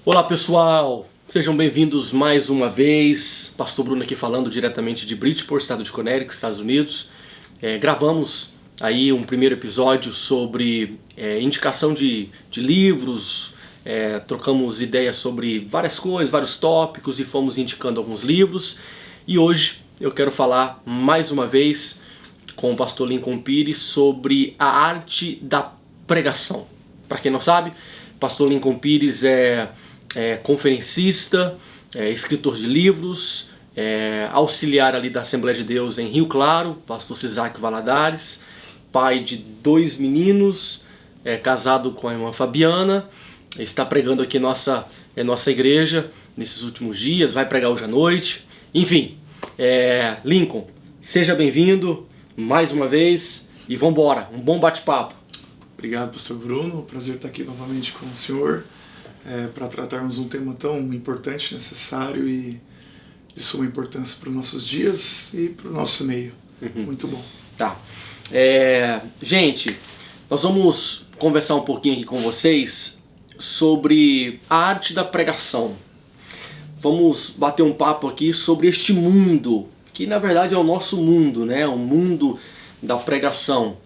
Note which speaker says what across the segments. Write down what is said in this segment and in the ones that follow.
Speaker 1: Olá pessoal, sejam bem-vindos mais uma vez. Pastor Bruno aqui falando diretamente de Bridgeport, estado de Connecticut, Estados Unidos. Gravamos aí um primeiro episódio sobre indicação de livros, trocamos ideias sobre várias coisas, vários tópicos e fomos indicando alguns livros. E hoje eu quero falar mais uma vez com o pastor Lincoln Pires sobre a arte da pregação. Para quem não sabe, pastor Lincoln Pires é conferencista, escritor de livros, auxiliar ali da Assembleia de Deus em Rio Claro, pastor Cisac Valadares, pai de 2 meninos, casado com a irmã Fabiana, está pregando aqui nossa igreja nesses últimos dias, vai pregar hoje à noite. Enfim, Lincoln, seja bem-vindo mais uma vez e vamos embora, um bom bate-papo.
Speaker 2: Obrigado, pastor Bruno, prazer estar aqui novamente com o senhor para tratarmos um tema tão importante, necessário e de suma importância para os nossos dias e para o nosso meio. Muito bom.
Speaker 1: Tá. Gente, nós vamos conversar um pouquinho aqui com vocês sobre a arte da pregação. Vamos bater um papo aqui sobre este mundo, que na verdade é o nosso mundo, né? O mundo da pregação.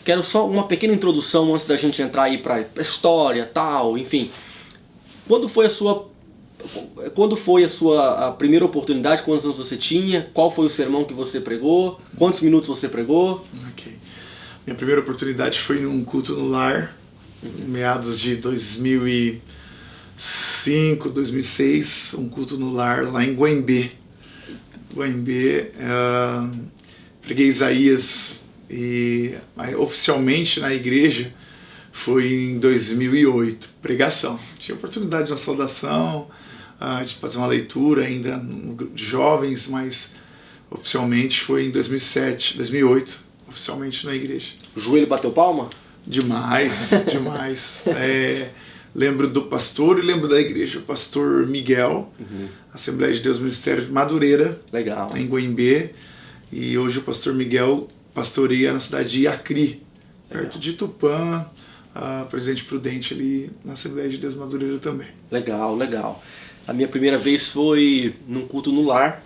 Speaker 1: Quero só uma pequena introdução antes da gente entrar aí para a história, tal, enfim. Quando foi a sua primeira oportunidade? Quantos anos você tinha? Qual foi o sermão que você pregou? Quantos minutos você pregou?
Speaker 2: Ok. Minha primeira oportunidade foi num culto no lar, meados de 2005, 2006, um culto no lar lá em Guaimbê. Preguei Isaías. E oficialmente na igreja foi em 2008, pregação. Tinha oportunidade de uma saudação, de fazer uma leitura ainda de jovens, mas oficialmente foi em 2008, oficialmente na igreja.
Speaker 1: O joelho bateu palma?
Speaker 2: Demais, demais. Lembro do pastor e lembro da igreja, o pastor Miguel, Assembleia de Deus Ministério de Madureira,
Speaker 1: legal,
Speaker 2: em Guaimbê, e hoje o pastor Miguel pastoreia na cidade de Iacri, perto de Tupã, Presidente Prudente ali na Assembleia de Deus Madureira também.
Speaker 1: Legal, legal. A minha primeira vez foi num culto no lar.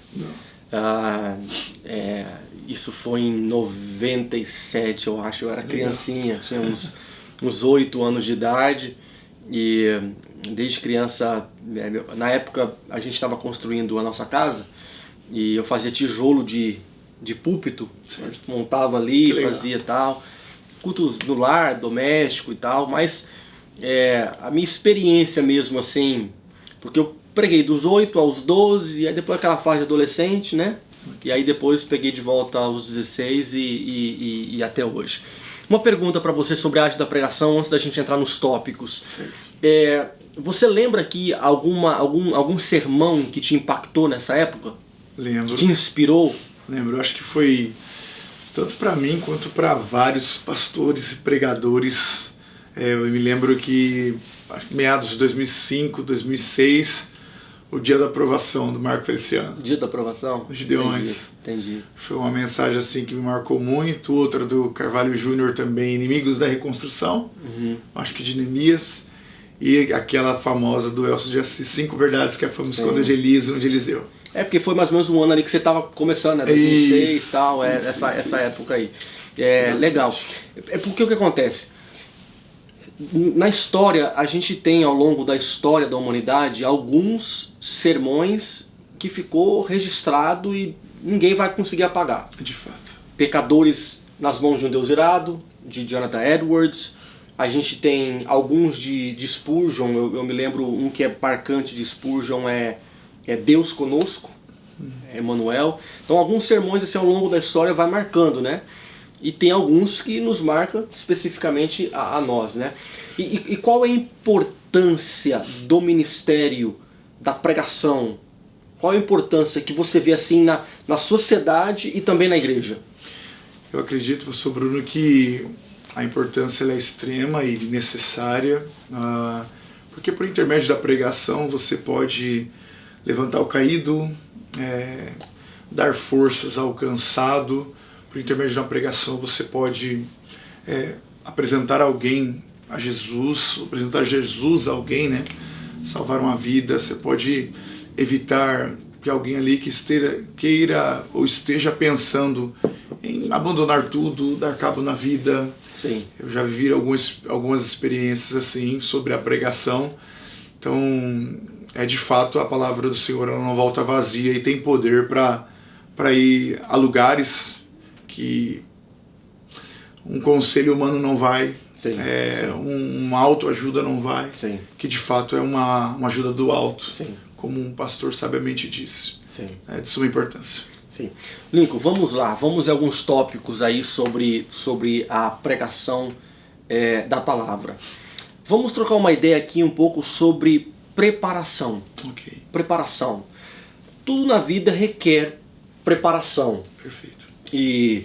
Speaker 1: Isso foi em 97, eu acho. Eu era criancinha, tinha uns 8 anos de idade. E desde criança, na época a gente estava construindo a nossa casa e eu fazia tijolo de púlpito, montava ali, fazia tal, culto no lar, doméstico e tal, mas a minha experiência mesmo assim, porque eu preguei dos 8 aos 12, e aí depois aquela fase de adolescente, né? E aí depois peguei de volta aos 16 e até hoje. Uma pergunta para você sobre a arte da pregação antes da gente entrar nos tópicos. Você lembra aqui algum sermão que te impactou nessa época?
Speaker 2: Lembro.
Speaker 1: Que te inspirou?
Speaker 2: Lembro, acho que foi tanto para mim quanto para vários pastores e pregadores. Eu me lembro que meados de 2005, 2006, o dia da aprovação do Marco Feliciano.
Speaker 1: Dia da aprovação?
Speaker 2: Gideões.
Speaker 1: Entendi.
Speaker 2: Foi uma mensagem assim que me marcou muito. Outra do Carvalho Júnior também, Inimigos da Reconstrução, acho que de Neemias. E aquela famosa do Elcio de Assis, 5 verdades que afirmamos esconder de Elias e de Eliseu.
Speaker 1: Porque foi mais ou menos um ano ali que você estava começando, né? 2006 e tal, essa época aí. Legal. Porque o que acontece? Na história, a gente tem ao longo da história da humanidade alguns sermões que ficou registrado e ninguém vai conseguir apagar.
Speaker 2: De fato.
Speaker 1: Pecadores nas mãos de um Deus irado, de Jonathan Edwards. A gente tem alguns de Spurgeon, eu me lembro um que é marcante de Spurgeon, é Deus conosco, Emmanuel. Então alguns sermões assim, ao longo da história vai marcando, né? E tem alguns que nos marcam especificamente a nós, né? E qual é a importância do ministério da pregação? Qual é a importância que você vê assim na sociedade e também na igreja?
Speaker 2: Eu acredito, pastor Bruno, que a importância é extrema e necessária, porque por intermédio da pregação você pode levantar o caído, dar forças ao cansado. Por intermédio de uma pregação você pode apresentar alguém a Jesus, apresentar Jesus a alguém, né? salvar uma vida, você pode evitar que alguém ali que queira ou esteja pensando em abandonar tudo, dar cabo na vida.
Speaker 1: Sim.
Speaker 2: Eu já vivi algumas experiências assim sobre a pregação. Então, de fato, a palavra do Senhor ela não volta vazia e tem poder para ir a lugares que um conselho humano não vai,
Speaker 1: sim.
Speaker 2: Uma autoajuda não vai,
Speaker 1: sim.
Speaker 2: que de fato é uma ajuda do alto,
Speaker 1: sim.
Speaker 2: como um pastor sabiamente disse.
Speaker 1: Sim.
Speaker 2: É de suma importância.
Speaker 1: Sim. Lincoln, vamos lá, vamos a alguns tópicos aí sobre a pregação da palavra. Vamos trocar uma ideia aqui um pouco sobre preparação.
Speaker 2: Ok.
Speaker 1: Preparação. Tudo na vida requer preparação.
Speaker 2: Perfeito.
Speaker 1: E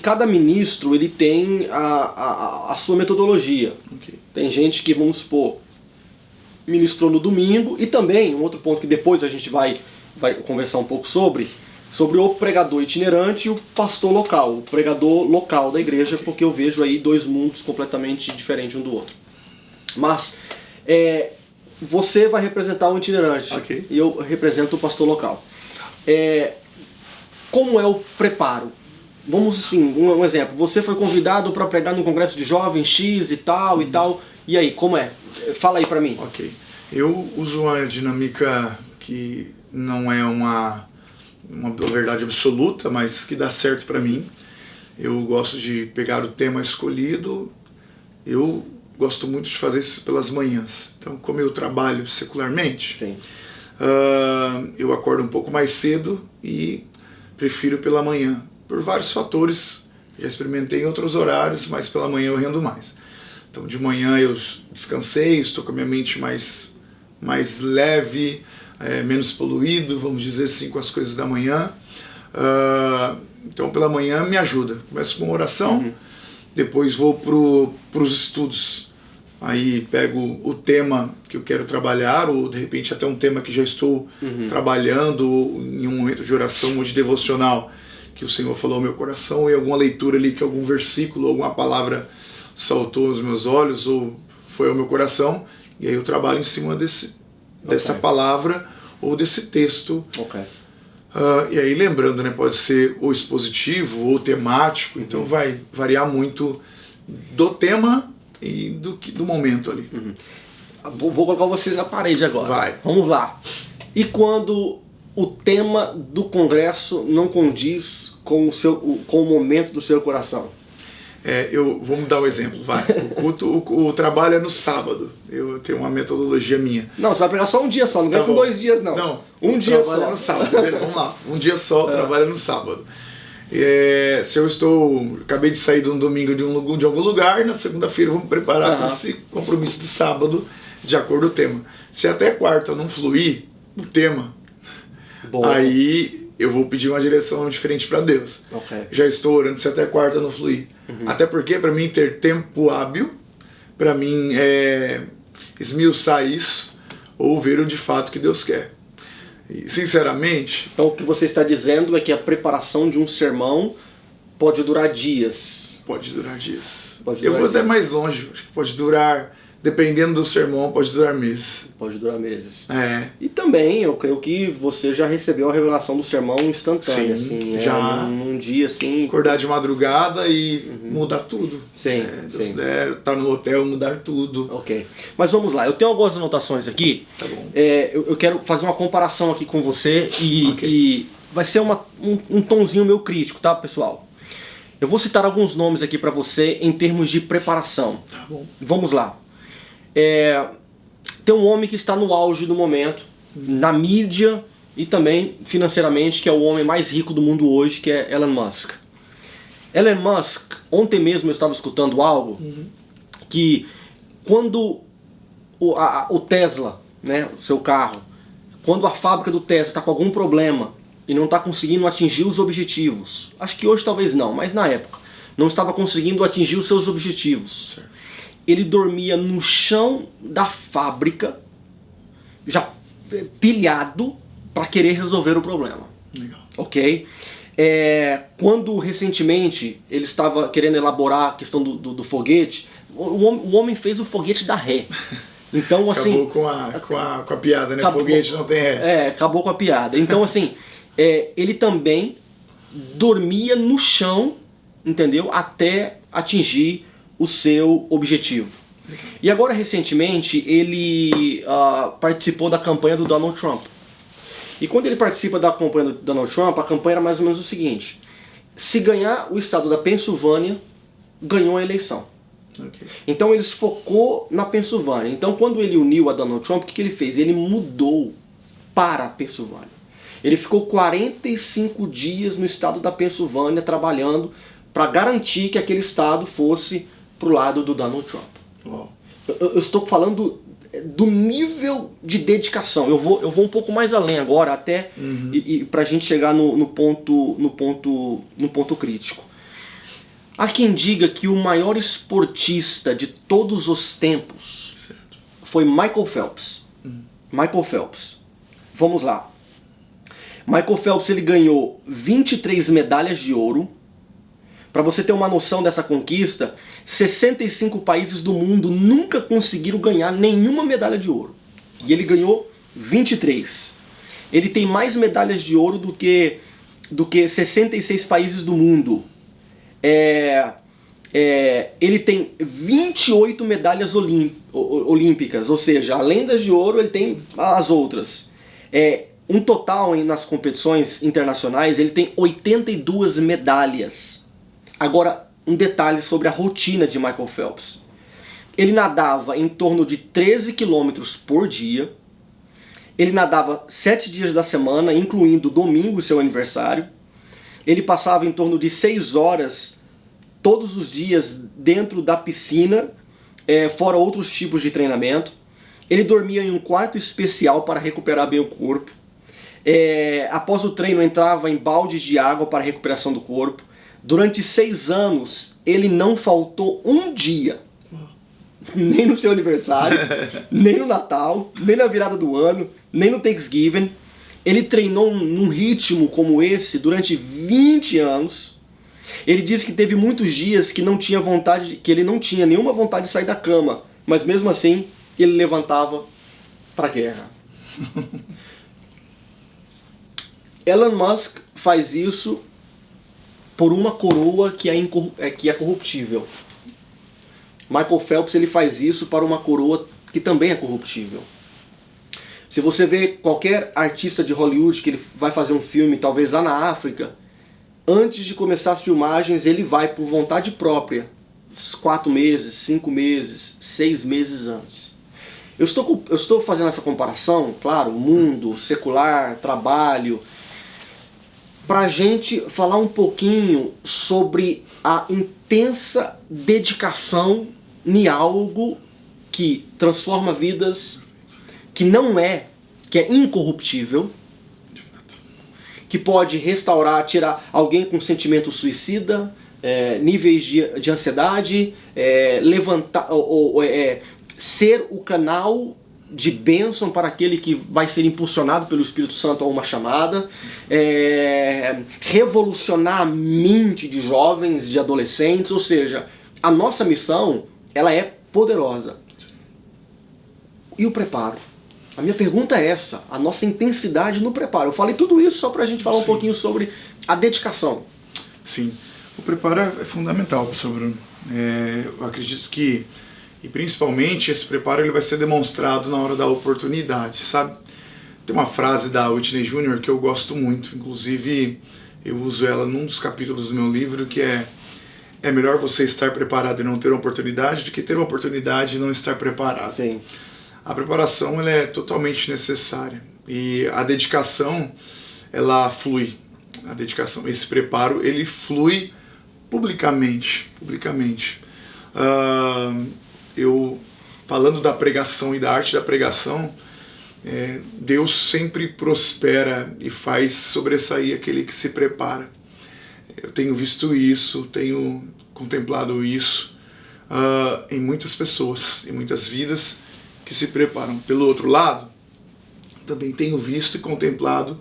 Speaker 1: cada ministro ele tem a sua metodologia.
Speaker 2: Okay.
Speaker 1: Tem gente que, vamos supor, ministrou no domingo, e também, um outro ponto que depois a gente vai conversar um pouco sobre o pregador itinerante e o pastor local, o pregador local da igreja, okay. Porque eu vejo aí dois mundos completamente diferentes um do outro. Mas você vai representar o itinerante,
Speaker 2: okay.
Speaker 1: E eu represento o pastor local. Como é o preparo? Vamos assim, um exemplo, você foi convidado para pregar no congresso de jovens X e tal, e aí, como é? Fala aí para mim.
Speaker 2: Ok, eu uso uma dinâmica que não é uma verdade absoluta, mas que dá certo para mim. Eu gosto de pegar o tema escolhido, eu gosto muito de fazer isso pelas manhãs. Então, como eu trabalho secularmente,
Speaker 1: sim.
Speaker 2: Eu acordo um pouco mais cedo e prefiro pela manhã, por vários fatores. Já experimentei em outros horários, mas pela manhã eu rendo mais. Então de manhã eu descansei, estou com a minha mente mais leve, menos poluído, vamos dizer assim, com as coisas da manhã. Então pela manhã me ajuda. Começo com uma oração, depois vou para os estudos. Aí pego o tema que eu quero trabalhar, ou de repente até um tema que já estou trabalhando, ou em um momento de oração ou de devocional, que o Senhor falou ao meu coração, e alguma leitura ali, que algum versículo, alguma palavra saltou aos meus olhos, ou foi ao meu coração, e aí eu trabalho em cima dessa palavra, ou desse texto.
Speaker 1: Okay.
Speaker 2: E aí lembrando, né, pode ser ou expositivo, ou temático, então vai variar muito do tema e do momento ali.
Speaker 1: Vou colocar você na parede agora.
Speaker 2: Vai.
Speaker 1: Vamos lá. E quando o tema do congresso não condiz com o momento do seu coração?
Speaker 2: Vamos dar um exemplo, vai. O trabalho é no sábado. Eu tenho uma metodologia minha.
Speaker 1: Não, você vai pregar só um dia só, não vai com 2 dias não.
Speaker 2: Não,
Speaker 1: um dia só.
Speaker 2: Trabalho é no sábado, beleza? Vamos lá. Um dia só, trabalho no sábado. Se eu acabei de sair de um domingo de algum lugar, na segunda-feira eu vou me preparar para esse compromisso do sábado, de acordo com o tema. Se até quarta eu não fluir o tema, aí eu vou pedir uma direção diferente para Deus.
Speaker 1: Okay.
Speaker 2: Já estou orando se até quarta eu não fluir. Até porque, para mim ter tempo hábil, para mim esmiuçar isso, ou ver o de fato que Deus quer. E, sinceramente...
Speaker 1: Então o que você está dizendo é que a preparação de um sermão pode durar dias.
Speaker 2: Pode durar dias.
Speaker 1: Eu
Speaker 2: vou até mais longe, acho que pode durar... Dependendo do sermão, pode durar meses.
Speaker 1: Pode durar meses. E também, eu creio que você já recebeu a revelação do sermão instantânea.
Speaker 2: Sim,
Speaker 1: assim,
Speaker 2: já.
Speaker 1: Num dia assim...
Speaker 2: Acordar de madrugada e mudar tudo.
Speaker 1: Sim,
Speaker 2: Deus der, estar no hotel, mudar tudo.
Speaker 1: Ok. Mas vamos lá, eu tenho algumas anotações aqui.
Speaker 2: Tá bom.
Speaker 1: Eu quero fazer uma comparação aqui com você e vai ser um tonzinho meu crítico, tá, pessoal? Eu vou citar alguns nomes aqui para você em termos de preparação.
Speaker 2: Tá bom.
Speaker 1: Vamos lá. Tem um homem que está no auge do momento, na mídia e também financeiramente, que é o homem mais rico do mundo hoje, que é Elon Musk. Elon Musk, ontem mesmo eu estava escutando algo que quando o Tesla, né, o seu carro, quando a fábrica do Tesla está com algum problema e não está conseguindo atingir os objetivos, acho que hoje talvez não, mas na época, não estava conseguindo atingir os seus objetivos.
Speaker 2: Certo.
Speaker 1: Ele dormia no chão da fábrica, já pilhado, para querer resolver o problema.
Speaker 2: Legal.
Speaker 1: Ok? Quando recentemente ele estava querendo elaborar a questão do foguete, o homem fez o foguete da ré. Então, assim...
Speaker 2: Acabou com a piada, né? Foguete não tem ré.
Speaker 1: Acabou com a piada. Então, assim, ele também dormia no chão, entendeu? Até atingir o seu objetivo. E agora, recentemente, ele participou da campanha do Donald Trump. E quando ele participa da campanha do Donald Trump, a campanha era mais ou menos o seguinte: se ganhar o estado da Pensilvânia, ganhou a eleição.
Speaker 2: Okay.
Speaker 1: Então ele se focou na Pensilvânia. Então quando ele uniu a Donald Trump, o que ele fez? Ele mudou para a Pensilvânia. Ele ficou 45 dias no estado da Pensilvânia trabalhando para garantir que aquele estado fosse para o lado do Donald Trump.
Speaker 2: Wow.
Speaker 1: Eu estou falando do nível de dedicação. Eu vou um pouco mais além agora, até para a gente chegar no ponto crítico. Há quem diga que o maior esportista de todos os tempos foi Michael Phelps. Michael Phelps. Vamos lá. Michael Phelps ele ganhou 23 medalhas de ouro. Para você ter uma noção dessa conquista, 65 países do mundo nunca conseguiram ganhar nenhuma medalha de ouro. E ele ganhou 23. Ele tem mais medalhas de ouro do que 66 países do mundo. Ele tem 28 medalhas olímpicas, ou seja, além das de ouro, ele tem as outras. Um total nas competições internacionais, ele tem 82 medalhas. Agora, um detalhe sobre a rotina de Michael Phelps. Ele nadava em torno de 13 quilômetros por dia. Ele nadava 7 dias da semana, incluindo domingo, seu aniversário. Ele passava em torno de 6 horas todos os dias dentro da piscina, fora outros tipos de treinamento. Ele dormia em um quarto especial para recuperar bem o corpo. Após o treino, entrava em baldes de água para a recuperação do corpo. Durante 6 anos, ele não faltou um dia, nem no seu aniversário, nem no Natal, nem na virada do ano, nem no Thanksgiving. Ele treinou num ritmo como esse durante 20 anos. Ele disse que teve muitos dias que ele não tinha nenhuma vontade de sair da cama, mas mesmo assim, ele levantava para a guerra. Elon Musk faz isso por uma coroa que é corruptível. Michael Phelps ele faz isso para uma coroa que também é corruptível. Se você vê qualquer artista de Hollywood que ele vai fazer um filme, talvez lá na África, antes de começar as filmagens, ele vai por vontade própria, 4 meses, 5 meses, 6 meses antes. Eu estou fazendo essa comparação, claro, mundo, secular, trabalho, para a gente falar um pouquinho sobre a intensa dedicação em algo que transforma vidas, que é incorruptível, que pode restaurar, tirar alguém com sentimento suicida, níveis de ansiedade, ser o canal de bênção para aquele que vai ser impulsionado pelo Espírito Santo a uma chamada, revolucionar a mente de jovens, de adolescentes, ou seja, a nossa missão, ela é poderosa. E o preparo? A minha pergunta é essa, a nossa intensidade no preparo. Eu falei tudo isso só para a gente falar um pouquinho sobre a dedicação.
Speaker 2: Sim, o preparo é fundamental, professor Bruno. Eu acredito que, e principalmente, esse preparo ele vai ser demonstrado na hora da oportunidade, sabe? Tem uma frase da Whitney Jr. que eu gosto muito, inclusive eu uso ela num dos capítulos do meu livro, que é melhor você estar preparado e não ter uma oportunidade do que ter uma oportunidade e não estar preparado.
Speaker 1: Sim.
Speaker 2: A preparação ela é totalmente necessária e a dedicação ela flui. A dedicação, esse preparo ele flui publicamente. Eu falando da pregação e da arte da pregação, Deus sempre prospera e faz sobressair aquele que se prepara. Eu tenho visto isso, tenho contemplado isso em muitas pessoas, em muitas vidas que se preparam. Pelo outro lado, também tenho visto e contemplado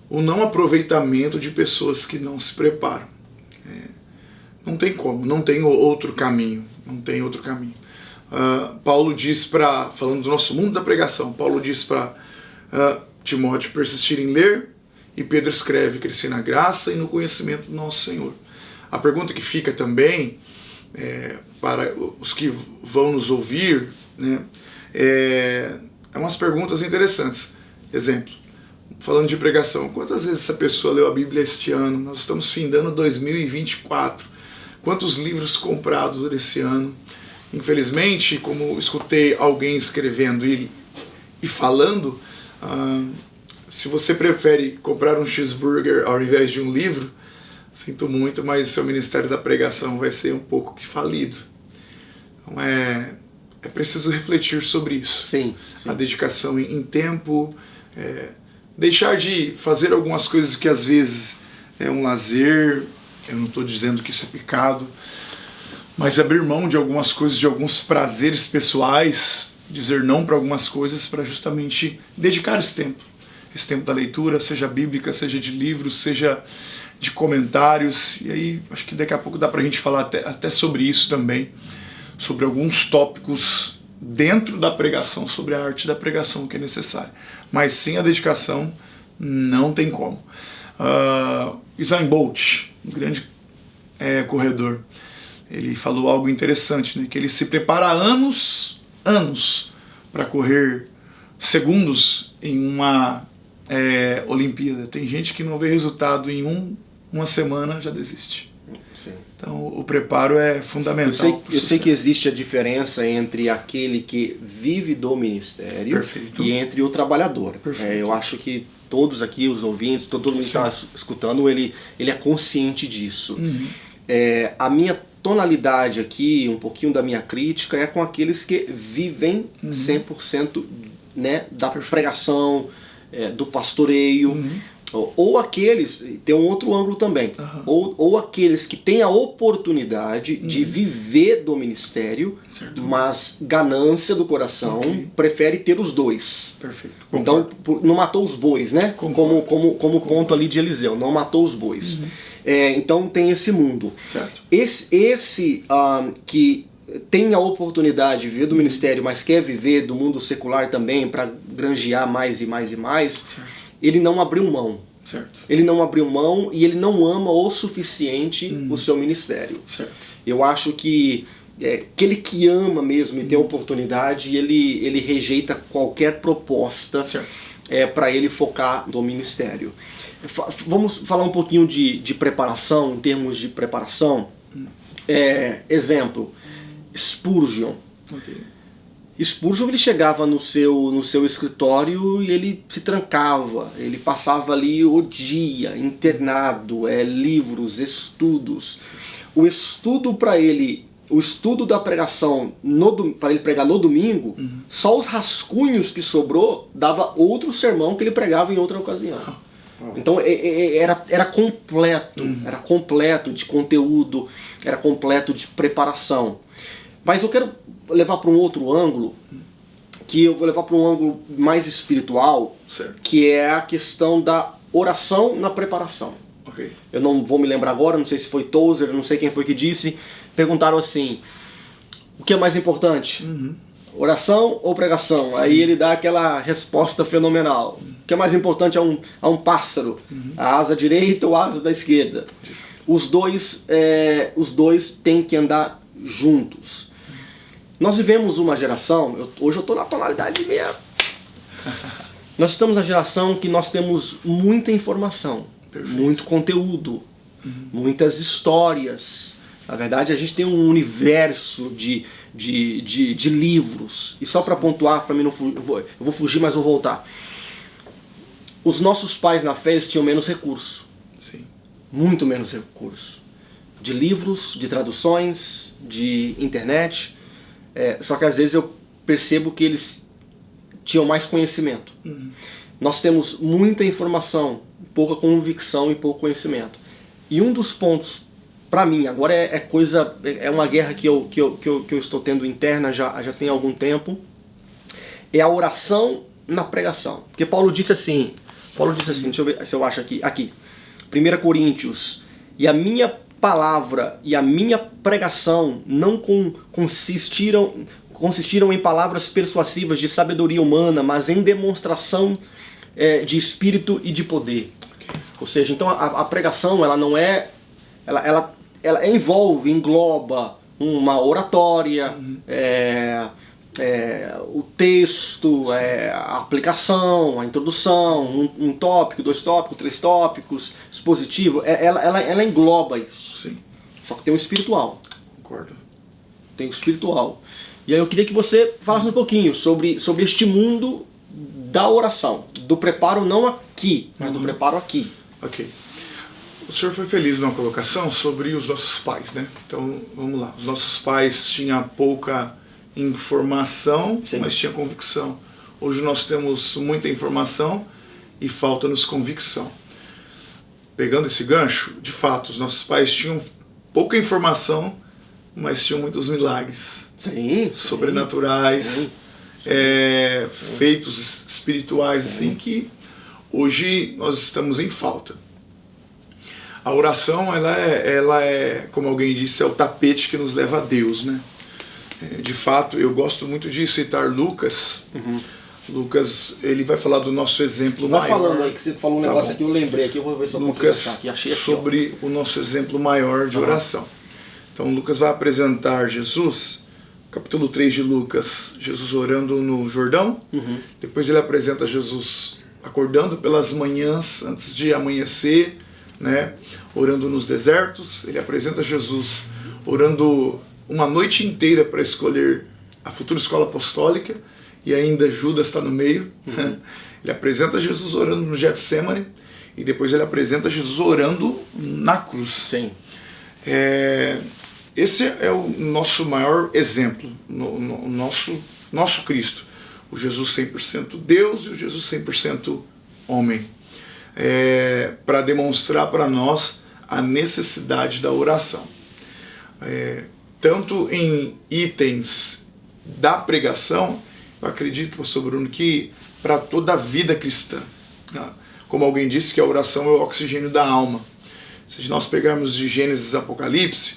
Speaker 2: o não aproveitamento de pessoas que não se preparam. Não tem como, não tem outro caminho, Paulo diz falando do nosso mundo da pregação, Paulo diz para Timóteo persistir em ler, e Pedro escreve crescer na graça e no conhecimento do nosso Senhor. A pergunta que fica também para os que vão nos ouvir, né, é umas perguntas interessantes. Exemplo, falando de pregação, quantas vezes essa pessoa leu a Bíblia este ano? Nós estamos findando 2024. Quantos livros comprados esse ano? Infelizmente, como escutei alguém escrevendo e falando, se você prefere comprar um cheeseburger ao invés de um livro, sinto muito, mas seu ministério da pregação vai ser um pouco que falido. Então é preciso refletir sobre isso.
Speaker 1: Sim.
Speaker 2: A dedicação em tempo, deixar de fazer algumas coisas que às vezes é um lazer. Eu não estou dizendo que isso é pecado, mas abrir mão de algumas coisas, de alguns prazeres pessoais, dizer não para algumas coisas para justamente dedicar esse tempo da leitura, seja bíblica, seja de livros, seja de comentários. E aí acho que daqui a pouco dá para a gente falar até sobre isso também, sobre alguns tópicos dentro da pregação, sobre a arte da pregação que é necessária. Mas sem a dedicação não tem como. Usain Bolt, um grande corredor, ele falou algo interessante, né? Que ele se prepara há anos para correr segundos em uma Olimpíada. Tem gente que não vê resultado em uma semana, já desiste.
Speaker 1: Sim.
Speaker 2: Então o preparo é fundamental.
Speaker 1: Eu sei que existe a diferença entre aquele que vive do ministério.
Speaker 2: Perfeito.
Speaker 1: E entre o trabalhador. Eu acho que todos aqui, os ouvintes, todo mundo que está escutando, ele é consciente disso.
Speaker 2: Uhum.
Speaker 1: A minha tonalidade aqui, um pouquinho da minha crítica, é com aqueles que vivem 100%, né, da pregação, do pastoreio. Ou aqueles, tem um outro ângulo também, ou aqueles que têm a oportunidade de viver do ministério,
Speaker 2: certo,
Speaker 1: mas ganância do coração, prefere ter os dois.
Speaker 2: Perfeito.
Speaker 1: Então, não matou os bois, né? Como ponto ali de Eliseu, não matou os bois. Então tem esse mundo.
Speaker 2: Certo.
Speaker 1: Esse que tem a oportunidade de viver do ministério, mas quer viver do mundo secular também, para granjear mais e mais e mais,
Speaker 2: certo,
Speaker 1: ele não abriu mão.
Speaker 2: Certo.
Speaker 1: Ele não abriu mão e ele não ama o suficiente o seu ministério.
Speaker 2: Certo.
Speaker 1: Eu acho que aquele que ama mesmo e tem a oportunidade, ele rejeita qualquer proposta para ele focar no ministério. Vamos falar um pouquinho de preparação, em termos de preparação. Exemplo, Spurgeon. Spurgeon, ele chegava no seu escritório e ele se trancava, ele passava ali o dia internado, livros, estudos. O estudo para ele, o estudo da pregação para ele pregar no domingo, só os rascunhos que sobrou dava outro sermão que ele pregava em outra ocasião. Então era completo, era completo de conteúdo, era completo de preparação. Mas eu quero levar para um outro ângulo, que eu vou levar para um ângulo mais espiritual, que é a questão da oração na preparação. Eu não vou me lembrar agora, não sei se foi Tozer, não sei quem foi que disse, perguntaram assim, o que é mais importante? Oração ou pregação? Sim. Aí ele dá aquela resposta fenomenal. O que é mais importante a um pássaro? A asa direita ou a asa da esquerda? Os dois têm que andar juntos. Nós vivemos uma geração, hoje eu estou na tonalidade meia... Nós estamos na geração que nós temos muita informação, muito conteúdo, muitas histórias. Na verdade, a gente tem um universo de livros. E só para pontuar, para mim não eu vou fugir, mas vou voltar. Os nossos pais na fé, eles tinham menos recurso.
Speaker 2: Sim. Muito
Speaker 1: menos recurso. De livros, de traduções, de internet. Só que às vezes eu percebo que eles tinham mais conhecimento. Nós temos muita informação, pouca convicção e pouco conhecimento. E um dos pontos, para mim, agora é uma guerra que eu estou tendo interna já tem algum tempo, é a oração na pregação. Porque Paulo disse assim, deixa eu ver se eu acho aqui, 1 Coríntios, e a minha palavra e a minha pregação não consistiram consistiram em palavras persuasivas de sabedoria humana, mas em demonstração de espírito e de poder. Ou seja, então a pregação, ela não é... Ela envolve, engloba uma oratória, o texto, a aplicação, a introdução, um tópico, 2 tópicos, 3 tópicos, expositivo. Ela engloba isso.
Speaker 2: Sim.
Speaker 1: Só que tem o espiritual.
Speaker 2: Concordo.
Speaker 1: Tem o espiritual. E aí eu queria que você falasse um pouquinho sobre este mundo da oração. Do preparo não aqui, mas do preparo aqui.
Speaker 2: Ok. O senhor foi feliz numa colocação sobre os nossos pais, né? Então, vamos lá. Os nossos pais tinham pouca informação,
Speaker 1: Sim.
Speaker 2: mas tinha convicção. Hoje nós temos muita informação e falta-nos convicção. Pegando esse gancho, de fato, os nossos pais tinham pouca informação, mas tinham muitos milagres.
Speaker 1: Sim.
Speaker 2: Sobrenaturais,
Speaker 1: Sim.
Speaker 2: feitos espirituais, assim, que hoje nós estamos em falta. A oração, ela é, como alguém disse, é o tapete que nos leva a Deus, né? De fato, eu gosto muito de citar Lucas. Lucas, ele vai falar do nosso exemplo maior.
Speaker 1: Vai falando aí, que você falou um
Speaker 2: Tá
Speaker 1: negócio
Speaker 2: bom.
Speaker 1: aqui, eu lembrei aqui, eu vou ver se eu consigo
Speaker 2: Lucas,
Speaker 1: achar aqui. Achei aqui,
Speaker 2: sobre o nosso exemplo maior de oração. Então, Lucas vai apresentar Jesus, capítulo 3 de Lucas, Jesus orando no Jordão. Depois ele apresenta Jesus acordando pelas manhãs, antes de amanhecer, né, orando nos desertos. Ele apresenta Jesus orando uma noite inteira para escolher a futura escola apostólica, e ainda Judas está no meio. Ele apresenta Jesus orando no Getsemane, e depois ele apresenta Jesus orando na cruz.
Speaker 1: Sim.
Speaker 2: Esse é o nosso maior exemplo, nosso Cristo. O Jesus 100% Deus e o Jesus 100% homem. Para demonstrar para nós a necessidade da oração. Tanto em itens da pregação, eu acredito, pastor Bruno, que para toda a vida cristã, né? Como alguém disse, que a oração é o oxigênio da alma. Se nós pegarmos de Gênesis a Apocalipse,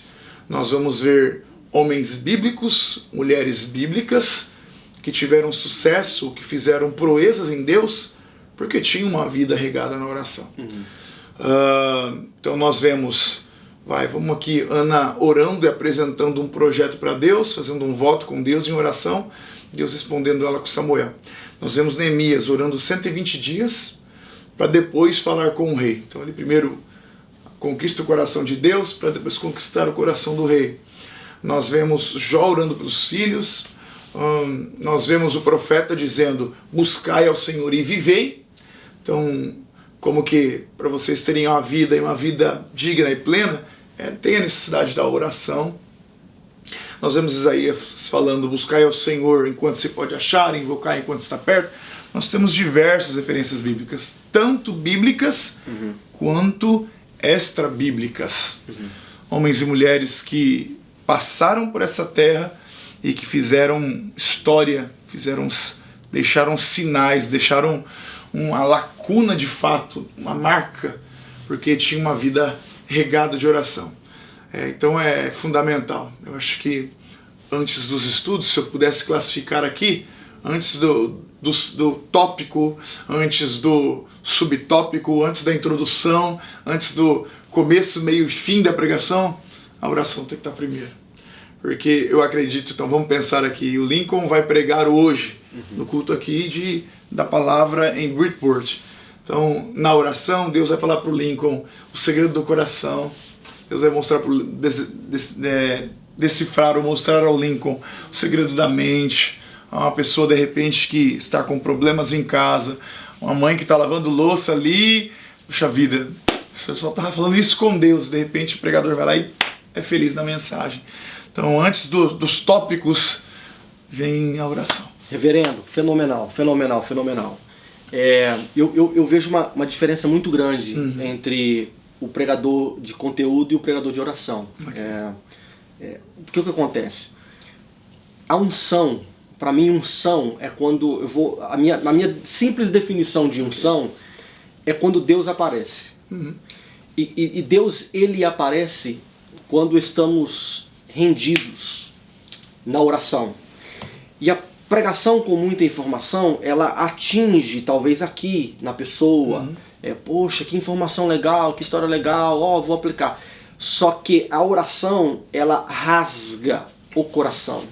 Speaker 2: nós vamos ver homens bíblicos, mulheres bíblicas, que tiveram sucesso, que fizeram proezas em Deus, porque tinham uma vida regada na oração. Então nós vemos, vamos aqui, Ana orando e apresentando um projeto para Deus, fazendo um voto com Deus em oração, Deus respondendo ela com Samuel. Nós vemos Neemias orando 120 dias, para depois falar com o rei. Então ele primeiro conquista o coração de Deus, para depois conquistar o coração do rei. Nós vemos Jó orando pelos filhos, nós vemos o profeta dizendo, buscai ao Senhor e vivei. Então, como que para vocês terem uma vida digna e plena, tem a necessidade da oração. Nós vemos Isaías falando, buscai ao Senhor enquanto se pode achar, invocar enquanto está perto. Nós temos diversas referências bíblicas, tanto bíblicas quanto extra-bíblicas. Homens e mulheres que passaram por essa terra e que fizeram história, deixaram sinais, deixaram uma lacuna de fato, uma marca, porque tinha uma vida regada de oração. Então é fundamental. Eu acho que antes dos estudos, se eu pudesse classificar aqui, antes do tópico, antes do subtópico, antes da introdução, antes do começo, meio e fim da pregação, a oração tem que estar primeiro. Porque eu acredito, então vamos pensar aqui, o Lincoln vai pregar hoje, no culto aqui da palavra em Bridgeport. Então, na oração, Deus vai falar para o Lincoln o segredo do coração. Deus vai mostrar, decifrar ou mostrar ao Lincoln o segredo da mente. Uma pessoa, de repente, que está com problemas em casa, uma mãe que está lavando louça ali, puxa vida, você só estava falando isso com Deus, de repente o pregador vai lá e é feliz na mensagem. Então, antes dos tópicos, vem a oração.
Speaker 1: Reverendo, fenomenal. Eu vejo uma diferença muito grande entre o pregador de conteúdo e o pregador de oração. Porque o que acontece? A unção, para mim, unção é quando eu vou... A minha simples definição de unção é quando Deus aparece. E Deus, ele aparece quando estamos rendidos na oração. E a pregação com muita informação, ela atinge, talvez aqui, na pessoa. Poxa, que informação legal, que história legal, vou aplicar. Só que a oração, ela rasga o coração.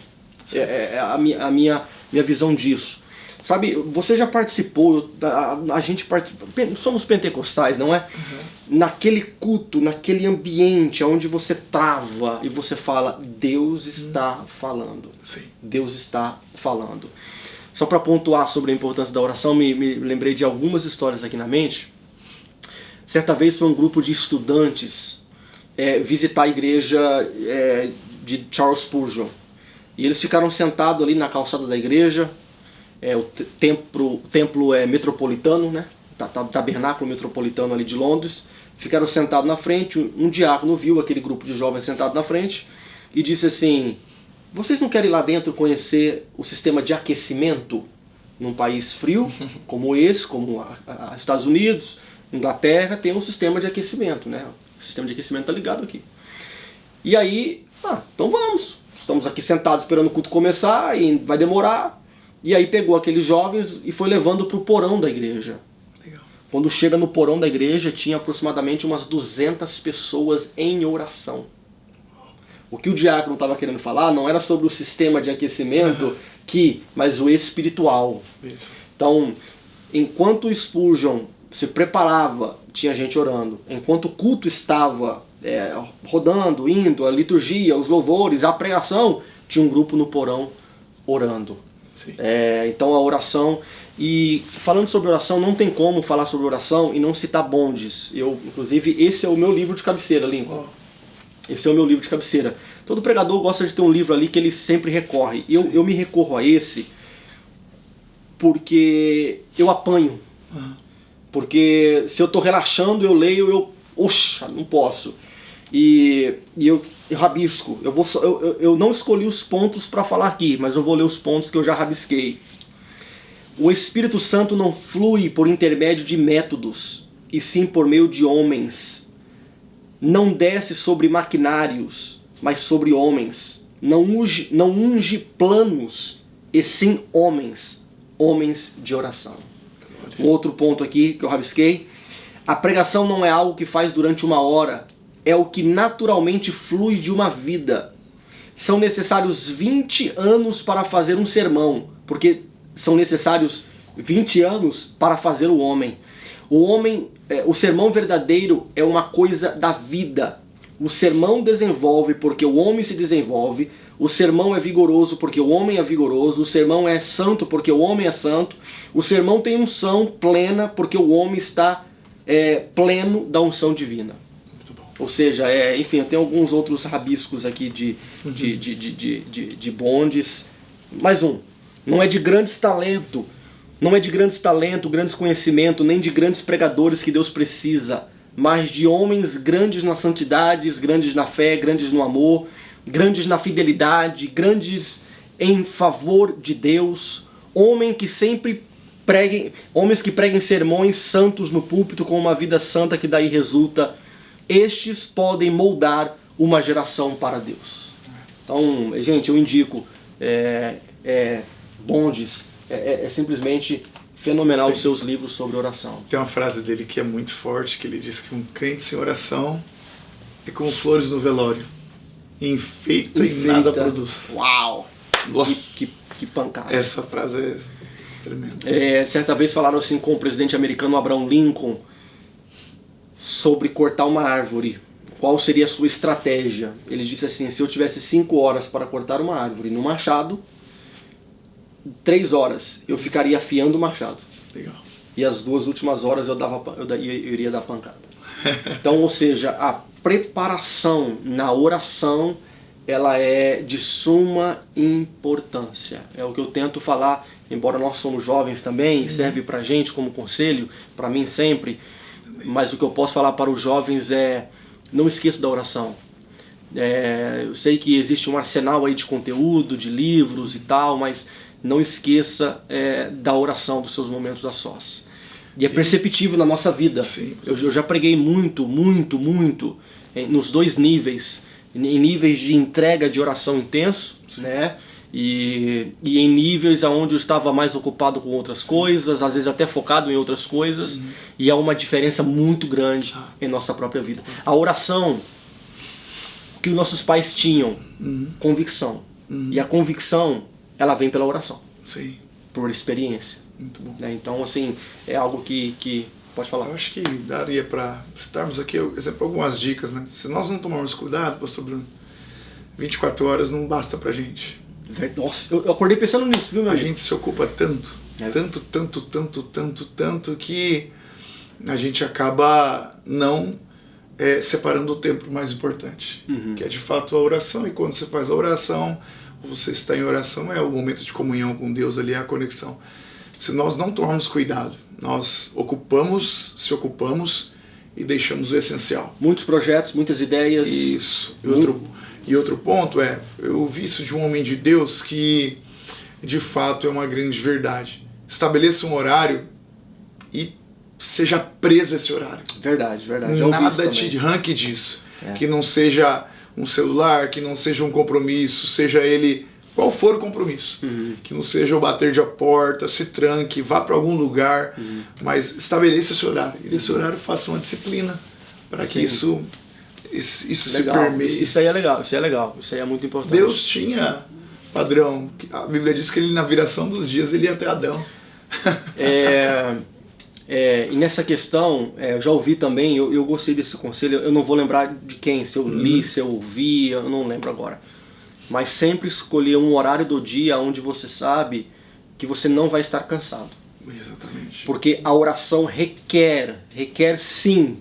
Speaker 1: É a minha visão disso. Sabe, você já participou, a gente participa, somos pentecostais, não é? Naquele culto, naquele ambiente onde você trava e você fala, Deus está falando.
Speaker 2: Sim.
Speaker 1: Deus está falando. Só para pontuar sobre a importância da oração, me lembrei de algumas histórias aqui na mente. Certa vez foi um grupo de estudantes visitar a igreja de Charles Spurgeon. E eles ficaram sentados ali na calçada da igreja. O templo é metropolitano, né? Tabernáculo metropolitano ali de Londres. Ficaram sentados na frente. Um diácono viu aquele grupo de jovens sentado na frente e disse assim: vocês não querem ir lá dentro conhecer o sistema de aquecimento num país frio como esse, como os Estados Unidos, Inglaterra, tem um sistema de aquecimento, né? O sistema de aquecimento está ligado aqui. E aí, então vamos. Estamos aqui sentados esperando o culto começar e vai demorar. E aí pegou aqueles jovens e foi levando para o porão da igreja.
Speaker 2: Legal.
Speaker 1: Quando chega no porão da igreja, tinha aproximadamente umas 200 pessoas em oração. O que o diácono estava querendo falar não era sobre o sistema de aquecimento, mas o espiritual.
Speaker 2: Isso.
Speaker 1: Então, enquanto o Spurgeon se preparava, tinha gente orando. Enquanto o culto estava rodando, indo, a liturgia, os louvores, a pregação, tinha um grupo no porão orando. Então a oração, e falando sobre oração, não tem como falar sobre oração e não citar bondes. Inclusive, esse é o meu livro de cabeceira, Lincoln. Esse é o meu livro de cabeceira. Todo pregador gosta de ter um livro ali que ele sempre recorre. Eu me recorro a esse porque eu apanho. Porque se eu estou relaxando, eu leio, não posso. E eu rabisco. Eu não escolhi os pontos para falar aqui, mas eu vou ler os pontos que eu já rabisquei. O Espírito Santo não flui por intermédio de métodos, e sim por meio de homens. Não desce sobre maquinários, mas sobre homens. Não unge planos, e sim homens de oração. Um outro ponto aqui que eu rabisquei. A pregação não é algo que faz durante uma hora, é o que naturalmente flui de uma vida. São necessários 20 anos para fazer um sermão, porque são necessários 20 anos para fazer o homem. O sermão verdadeiro é uma coisa da vida. O sermão desenvolve porque o homem se desenvolve. O sermão é vigoroso porque o homem é vigoroso. O sermão é santo porque o homem é santo. O sermão tem unção plena porque o homem está pleno da unção divina. Ou seja, enfim, tem alguns outros rabiscos aqui de bondes. Mais um. Não é de grandes talentos, grandes conhecimentos, nem de grandes pregadores que Deus precisa, mas de homens grandes na santidade, grandes na fé, grandes no amor, grandes na fidelidade, grandes em favor de Deus, homens que preguem sermões santos no púlpito com uma vida santa que daí resulta. Estes podem moldar uma geração para Deus. Então, gente, eu indico bondes, simplesmente fenomenal os seus livros sobre oração.
Speaker 2: Tem uma frase dele que é muito forte, que ele diz que um crente sem oração é como flores no velório. Enfeita e nada produz.
Speaker 1: Uau! Que pancada.
Speaker 2: Essa frase é tremenda.
Speaker 1: Certa vez falaram assim com o presidente americano Abraham Lincoln sobre cortar uma árvore. Qual seria a sua estratégia? Ele disse assim: se eu tivesse 5 horas para cortar uma árvore no machado, 3 horas eu ficaria afiando o machado.
Speaker 2: Legal.
Speaker 1: E as 2 últimas horas eu iria dar pancada. Então, ou seja, a preparação na oração, ela é de suma importância. É o que eu tento falar, embora nós somos jovens também, e serve pra gente como conselho, para mim sempre, mas o que eu posso falar para os jovens é: não esqueça da oração. Eu sei que existe um arsenal aí de conteúdo, de livros e tal, mas não esqueça da oração, dos seus momentos a sós. E é perceptível na nossa vida.
Speaker 2: Sim.
Speaker 1: Eu já preguei muito nos 2 níveis. Em níveis de entrega de oração intenso, né? e em níveis onde eu estava mais ocupado com outras coisas, às vezes até focado em outras coisas, e há uma diferença muito grande em nossa própria vida. A oração que os nossos pais tinham, convicção, e a convicção, ela vem pela oração,
Speaker 2: Sim.
Speaker 1: por experiência.
Speaker 2: Muito bom.
Speaker 1: Né? Então, assim, é algo que pode falar.
Speaker 2: Eu acho que daria para citarmos aqui, exemplo, algumas dicas, né? Se nós não tomarmos cuidado, pastor Bruno, 24 horas não basta pra gente.
Speaker 1: Nossa, eu acordei pensando nisso, viu, meu
Speaker 2: A
Speaker 1: amigo?
Speaker 2: gente se ocupa tanto, tanto, que a gente acaba não separando o tempo mais importante, que é de fato a oração. E quando você faz a oração, você está em oração, é o momento de comunhão com Deus ali, é a conexão. Se nós não tomarmos cuidado, nós se ocupamos e deixamos o essencial.
Speaker 1: Muitos projetos, muitas ideias.
Speaker 2: Isso. E outro ponto eu vi isso de um homem de Deus que, de fato, é uma grande verdade. Estabeleça um horário e seja preso a esse horário.
Speaker 1: Verdade. Já ouvi
Speaker 2: Nada
Speaker 1: isso
Speaker 2: te arranque disso. Que não seja um celular, que não seja um compromisso, seja ele qual for o compromisso. Que não seja o bater de a porta, se tranque, vá para algum lugar, mas estabeleça esse horário. E esse horário faça uma disciplina para que isso se permeie.
Speaker 1: Isso aí é legal, isso aí é muito importante.
Speaker 2: Deus tinha padrão. A Bíblia diz que ele, na viração dos dias, ele ia até Adão.
Speaker 1: E nessa questão, eu já ouvi também, eu gostei desse conselho, eu não vou lembrar de quem, se eu li, se eu ouvi, eu não lembro agora. Mas sempre escolher um horário do dia onde você sabe que você não vai estar cansado.
Speaker 2: Exatamente.
Speaker 1: Porque a oração requer sim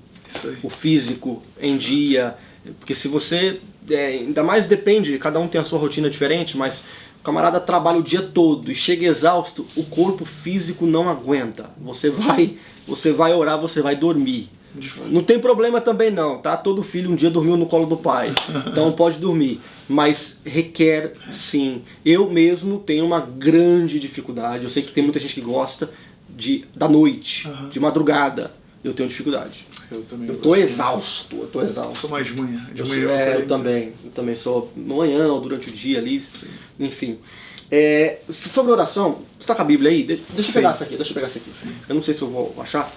Speaker 1: o físico em dia. Porque se você, ainda mais depende, cada um tem a sua rotina diferente, mas o camarada trabalha o dia todo e chega exausto, o corpo físico não aguenta. Você vai orar, você vai dormir. Não tem problema também não, tá? Todo filho um dia dormiu no colo do pai, então pode dormir. Mas requer sim. Eu mesmo tenho uma grande dificuldade, eu sei que tem muita gente que gosta da noite, de madrugada. Eu tenho dificuldade.
Speaker 2: Eu também.
Speaker 1: Eu tô exausto.
Speaker 2: Sou mais de manhã.
Speaker 1: Eu também sou manhã ou durante o dia ali, enfim. Sobre oração, você tá com a Bíblia aí? Deixa eu pegar essa aqui,
Speaker 2: Sim.
Speaker 1: Eu não sei se eu vou achar.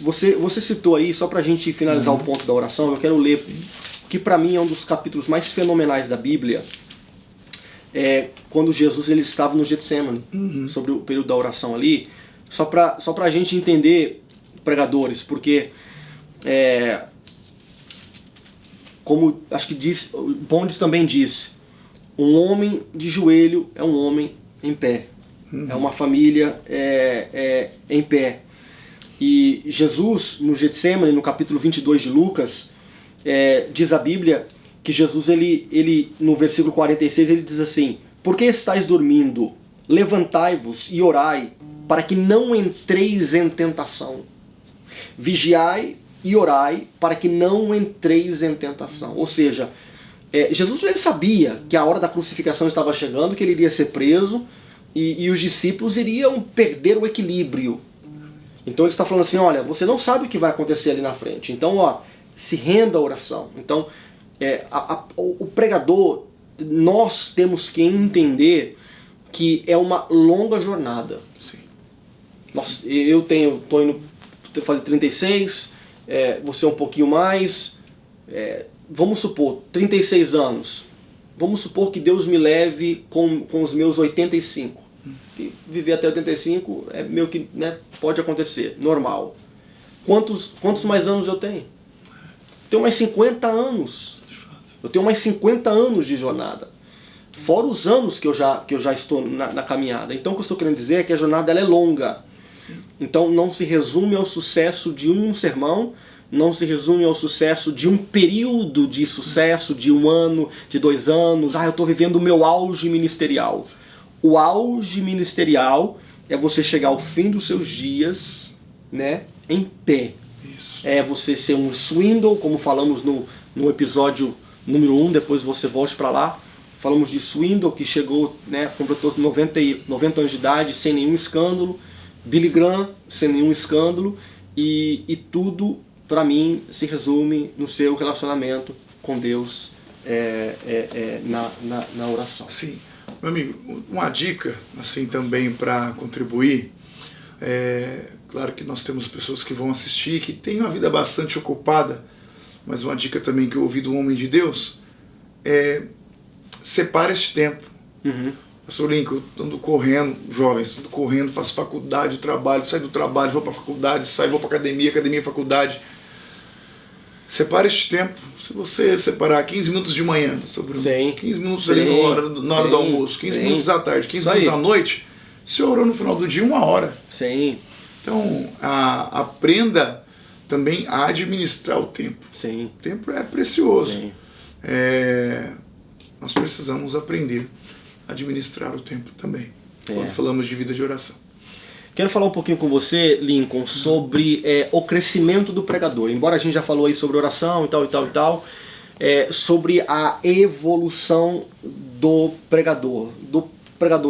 Speaker 1: Você citou aí, só pra gente finalizar o ponto da oração, eu quero ler, que pra mim é um dos capítulos mais fenomenais da Bíblia, quando Jesus ele estava no Getsemane, sobre o período da oração ali, só pra gente entender, pregadores, porque como acho que diz, Bondes também disse, um homem de joelho é um homem em pé, é uma família em pé. E Jesus, no Getsemane, no capítulo 22 de Lucas, diz a Bíblia que Jesus, ele no versículo 46, ele diz assim: por que estáis dormindo? Levantai-vos e orai, para que não entreis em tentação. Vigiai e orai, para que não entreis em tentação. Ou seja, Jesus ele sabia que a hora da crucificação estava chegando, que ele iria ser preso, e os discípulos iriam perder o equilíbrio. Então ele está falando assim, olha, você não sabe o que vai acontecer ali na frente. Então, se renda à oração. Então, o pregador, nós temos que entender que é uma longa jornada.
Speaker 2: Sim.
Speaker 1: Nossa, eu estou indo fazer 36, você um pouquinho mais. Vamos supor, 36 anos. Vamos supor que Deus me leve com os meus 85. E viver até 85 é meio que, né, pode acontecer, normal. Quantos mais anos eu tenho? Tenho mais 50 anos. Eu tenho mais 50 anos de jornada. Fora os anos que eu já estou na caminhada. Então o que eu estou querendo dizer é que a jornada ela é longa. Então não se resume ao sucesso de um sermão, não se resume ao sucesso de um período de sucesso, de 1 ano, de 2 anos. Eu estou vivendo o meu auge ministerial. O auge ministerial é você chegar ao fim dos seus dias, né, em pé.
Speaker 2: Isso.
Speaker 1: É você ser um Swindle, como falamos no episódio número 1, depois você volte para lá. Falamos de Swindle, que chegou, né, completou 90 anos de idade, sem nenhum escândalo. Billy Graham, sem nenhum escândalo. E tudo, para mim, se resume no seu relacionamento com Deus na oração.
Speaker 2: Sim. Meu amigo, uma dica, assim, também para contribuir, claro que nós temos pessoas que vão assistir, que têm uma vida bastante ocupada, mas uma dica também que eu ouvi do homem de Deus separe este tempo. Pastor Lincoln, eu ando correndo, jovens, ando correndo, faço faculdade, trabalho, saio do trabalho, vou para a faculdade, vou para academia, faculdade. Separe este tempo. Se você separar 15 minutos de manhã, sobre 15 minutos ali na hora do almoço, 15 minutos à tarde, 15 minutos à noite, você orou no final do dia 1 hora.
Speaker 1: Sim.
Speaker 2: Então, aprenda também a administrar o tempo.
Speaker 1: Sim.
Speaker 2: O tempo é precioso.
Speaker 1: Sim.
Speaker 2: Nós precisamos aprender a administrar o tempo também, quando falamos de vida de oração.
Speaker 1: Quero falar um pouquinho com você, Lincoln, sobre o crescimento do pregador. Embora a gente já falou aí sobre oração e tal, sobre a evolução do pregador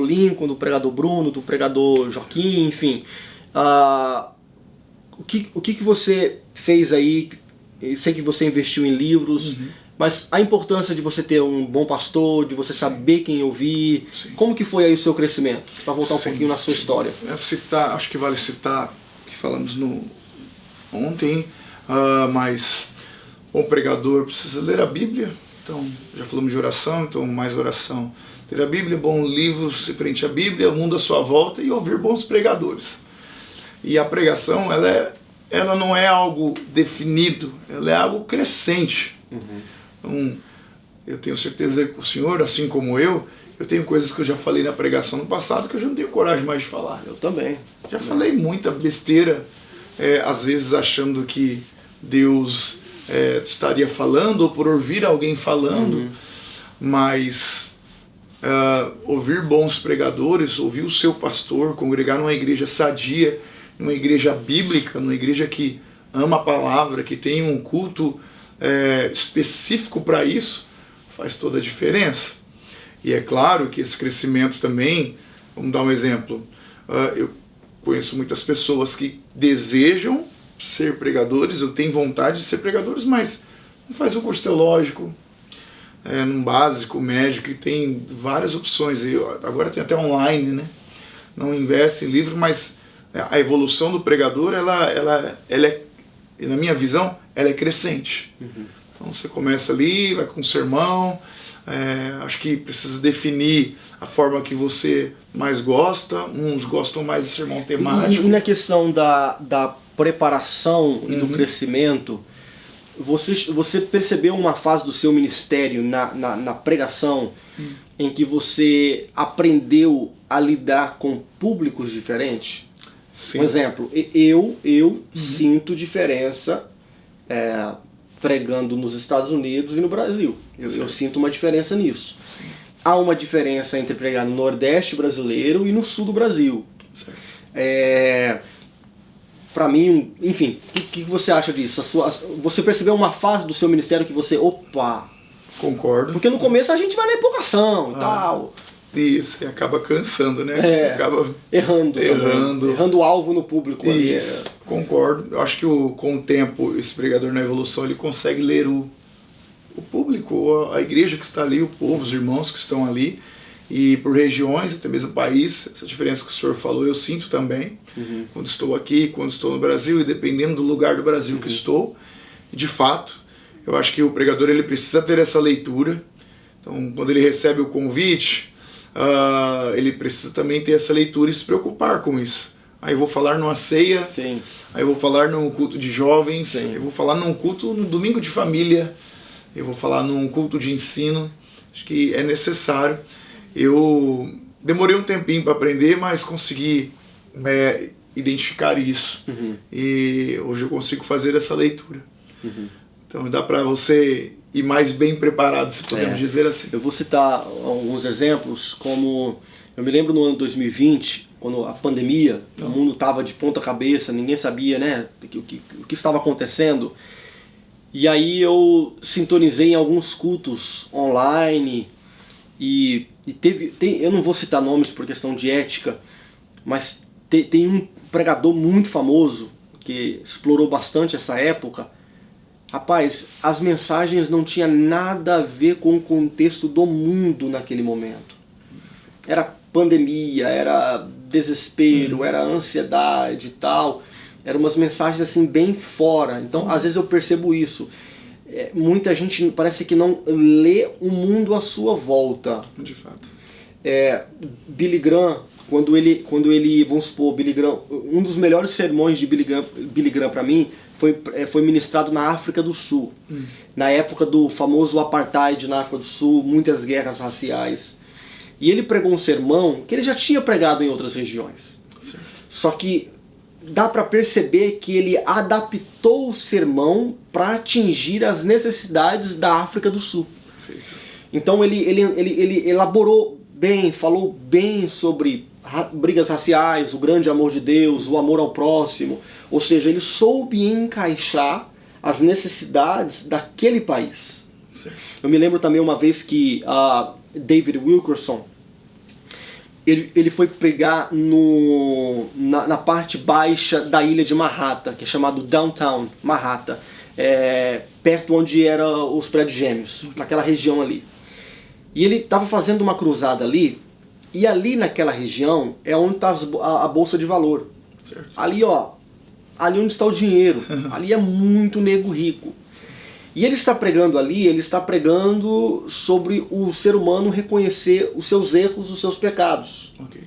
Speaker 1: Lincoln, do pregador Bruno, do pregador Joaquim, enfim. O que você fez aí? Eu sei que você investiu em livros, mas a importância de você ter um bom pastor, de você saber quem ouvir, como que foi aí o seu crescimento? Para voltar um pouquinho na sua história.
Speaker 2: Acho que vale citar, que falamos ontem, mas bom pregador precisa ler a Bíblia, então já falamos de oração, então mais oração. Ler a Bíblia, bons livros referente à Bíblia, o mundo à sua volta e ouvir bons pregadores. E a pregação, ela não é algo definido, ela é algo crescente. Então, eu tenho certeza que o senhor, assim como eu tenho coisas que eu já falei na pregação no passado que eu já não tenho coragem mais de falar.
Speaker 1: Eu também.
Speaker 2: Já falei muita besteira, às vezes achando que Deus estaria falando ou por ouvir alguém falando, mas ouvir bons pregadores, ouvir o seu pastor, congregar numa igreja sadia, numa igreja bíblica, numa igreja que ama a palavra, que tem um culto específico para isso, faz toda a diferença. E é claro que esse crescimento também, vamos dar um exemplo, eu conheço muitas pessoas que desejam ser pregadores, eu tenho vontade de ser pregadores, mas não faz um curso teológico, num básico, médio, que tem várias opções, agora tem até online, né? Não investe em livro, mas a evolução do pregador, ela é, na minha visão, ela é crescente. Então você começa ali, vai com um sermão, acho que precisa definir a forma que você mais gosta, uns gostam mais de sermão temático.
Speaker 1: E na questão da preparação e do crescimento, você percebeu uma fase do seu ministério na pregação em que você aprendeu a lidar com públicos diferentes?
Speaker 2: Sim.
Speaker 1: Um exemplo, eu sinto diferença pregando nos Estados Unidos e no Brasil. Eu sinto uma diferença nisso.
Speaker 2: Sim.
Speaker 1: Há uma diferença entre pregar no Nordeste brasileiro e no Sul do Brasil. Para mim, enfim, o que você acha disso? Você percebeu uma fase do seu ministério que você,
Speaker 2: Concordo.
Speaker 1: Porque no começo a gente vai na empolgação e tal.
Speaker 2: Isso, e acaba cansando, né? Acaba
Speaker 1: errando o alvo no público ali.
Speaker 2: Concordo. Eu acho que com o tempo, esse pregador na evolução, ele consegue ler o público, a igreja que está ali, o povo, os irmãos que estão ali, e por regiões, até mesmo país, essa diferença que o senhor falou, eu sinto também, quando estou aqui, quando estou no Brasil, e dependendo do lugar do Brasil que estou, de fato, eu acho que o pregador ele precisa ter essa leitura. Então, quando ele recebe o convite, ele precisa também ter essa leitura e se preocupar com isso. Aí eu vou falar numa ceia,
Speaker 1: Sim.
Speaker 2: aí eu vou falar num culto de jovens,
Speaker 1: Sim.
Speaker 2: eu vou falar num culto no domingo de família, eu vou falar num culto de ensino. Acho que é necessário. Eu demorei um tempinho para aprender, mas consegui identificar isso. E hoje eu consigo fazer essa leitura. Então dá para você ir mais bem preparado, se podemos dizer assim.
Speaker 1: Eu vou citar alguns exemplos, como eu me lembro no ano 2020, quando a pandemia, o mundo estava de ponta cabeça, ninguém sabia, né, o que estava acontecendo. E aí eu sintonizei em alguns cultos online e eu não vou citar nomes por questão de ética, mas tem um pregador muito famoso que explorou bastante essa época. Rapaz, as mensagens não tinham nada a ver com o contexto do mundo naquele momento. era pandemia, era desespero, era ansiedade e tal. Eram umas mensagens assim bem fora. Então, às vezes eu percebo isso. Muita gente parece que não lê o mundo à sua volta.
Speaker 2: De fato.
Speaker 1: Billy Graham, quando ele, vamos supor, Billy Graham, um dos melhores sermões de Billy Graham para mim foi ministrado na África do Sul. Na época do famoso apartheid na África do Sul, muitas guerras raciais. E ele pregou um sermão que ele já tinha pregado em outras regiões.
Speaker 2: Certo.
Speaker 1: Só que dá para perceber que ele adaptou o sermão para atingir as necessidades da África do Sul.
Speaker 2: Perfeito.
Speaker 1: Então ele elaborou bem, falou bem sobre brigas raciais, o grande amor de Deus, o amor ao próximo. Ou seja, ele soube encaixar as necessidades daquele país.
Speaker 2: Certo.
Speaker 1: Eu me lembro também uma vez que David Wilkerson, ele foi pregar na parte baixa da ilha de Manhattan, que é chamado Downtown Manhattan, perto onde eram os prédios gêmeos, naquela região ali. E ele estava fazendo uma cruzada ali, e ali naquela região é onde está a Bolsa de Valor.
Speaker 2: Certo.
Speaker 1: Ali, ali onde está o dinheiro, ali é muito nego rico. E ele está pregando ali, ele está pregando sobre o ser humano reconhecer os seus erros, os seus pecados.
Speaker 2: Okay.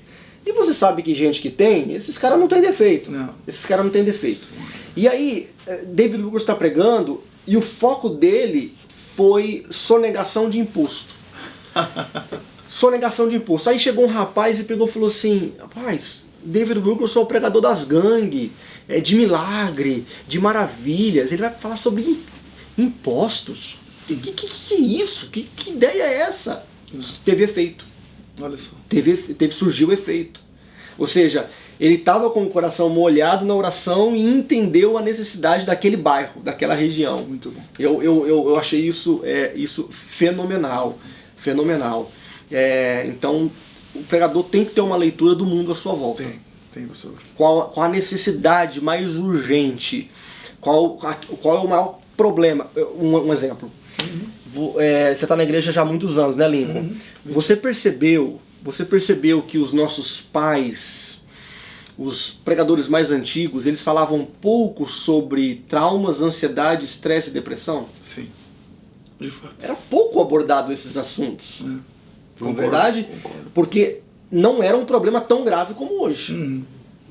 Speaker 1: E você sabe que gente que tem, esses caras não têm defeito.
Speaker 2: Não.
Speaker 1: Esses caras não têm defeito.
Speaker 2: Sim.
Speaker 1: E aí, David Lucas está pregando e o foco dele foi sonegação de imposto. Sonegação de imposto. Aí chegou um rapaz e pegou e falou assim, rapaz, David Wilkerson é o pregador das gangues, de milagre, de maravilhas. Ele vai falar sobre impostos. Que é isso? Que ideia é essa? Teve efeito.
Speaker 2: Olha só.
Speaker 1: Surgiu efeito. Ou seja, ele estava com o coração molhado na oração e entendeu a necessidade daquele bairro, daquela região.
Speaker 2: Muito bom.
Speaker 1: Eu achei isso fenomenal. Fenomenal. Então, o pregador tem que ter uma leitura do mundo à sua volta.
Speaker 2: Tem, professor.
Speaker 1: Qual a necessidade mais urgente? Qual é o maior problema? Um exemplo. Você está na igreja já há muitos anos, né, Lincoln? Você percebeu que os nossos pais, os pregadores mais antigos, eles falavam pouco sobre traumas, ansiedade, estresse e depressão?
Speaker 2: Sim, de fato.
Speaker 1: Era pouco abordado esses assuntos. Não é verdade?
Speaker 2: Concordo.
Speaker 1: Porque não era um problema tão grave como hoje.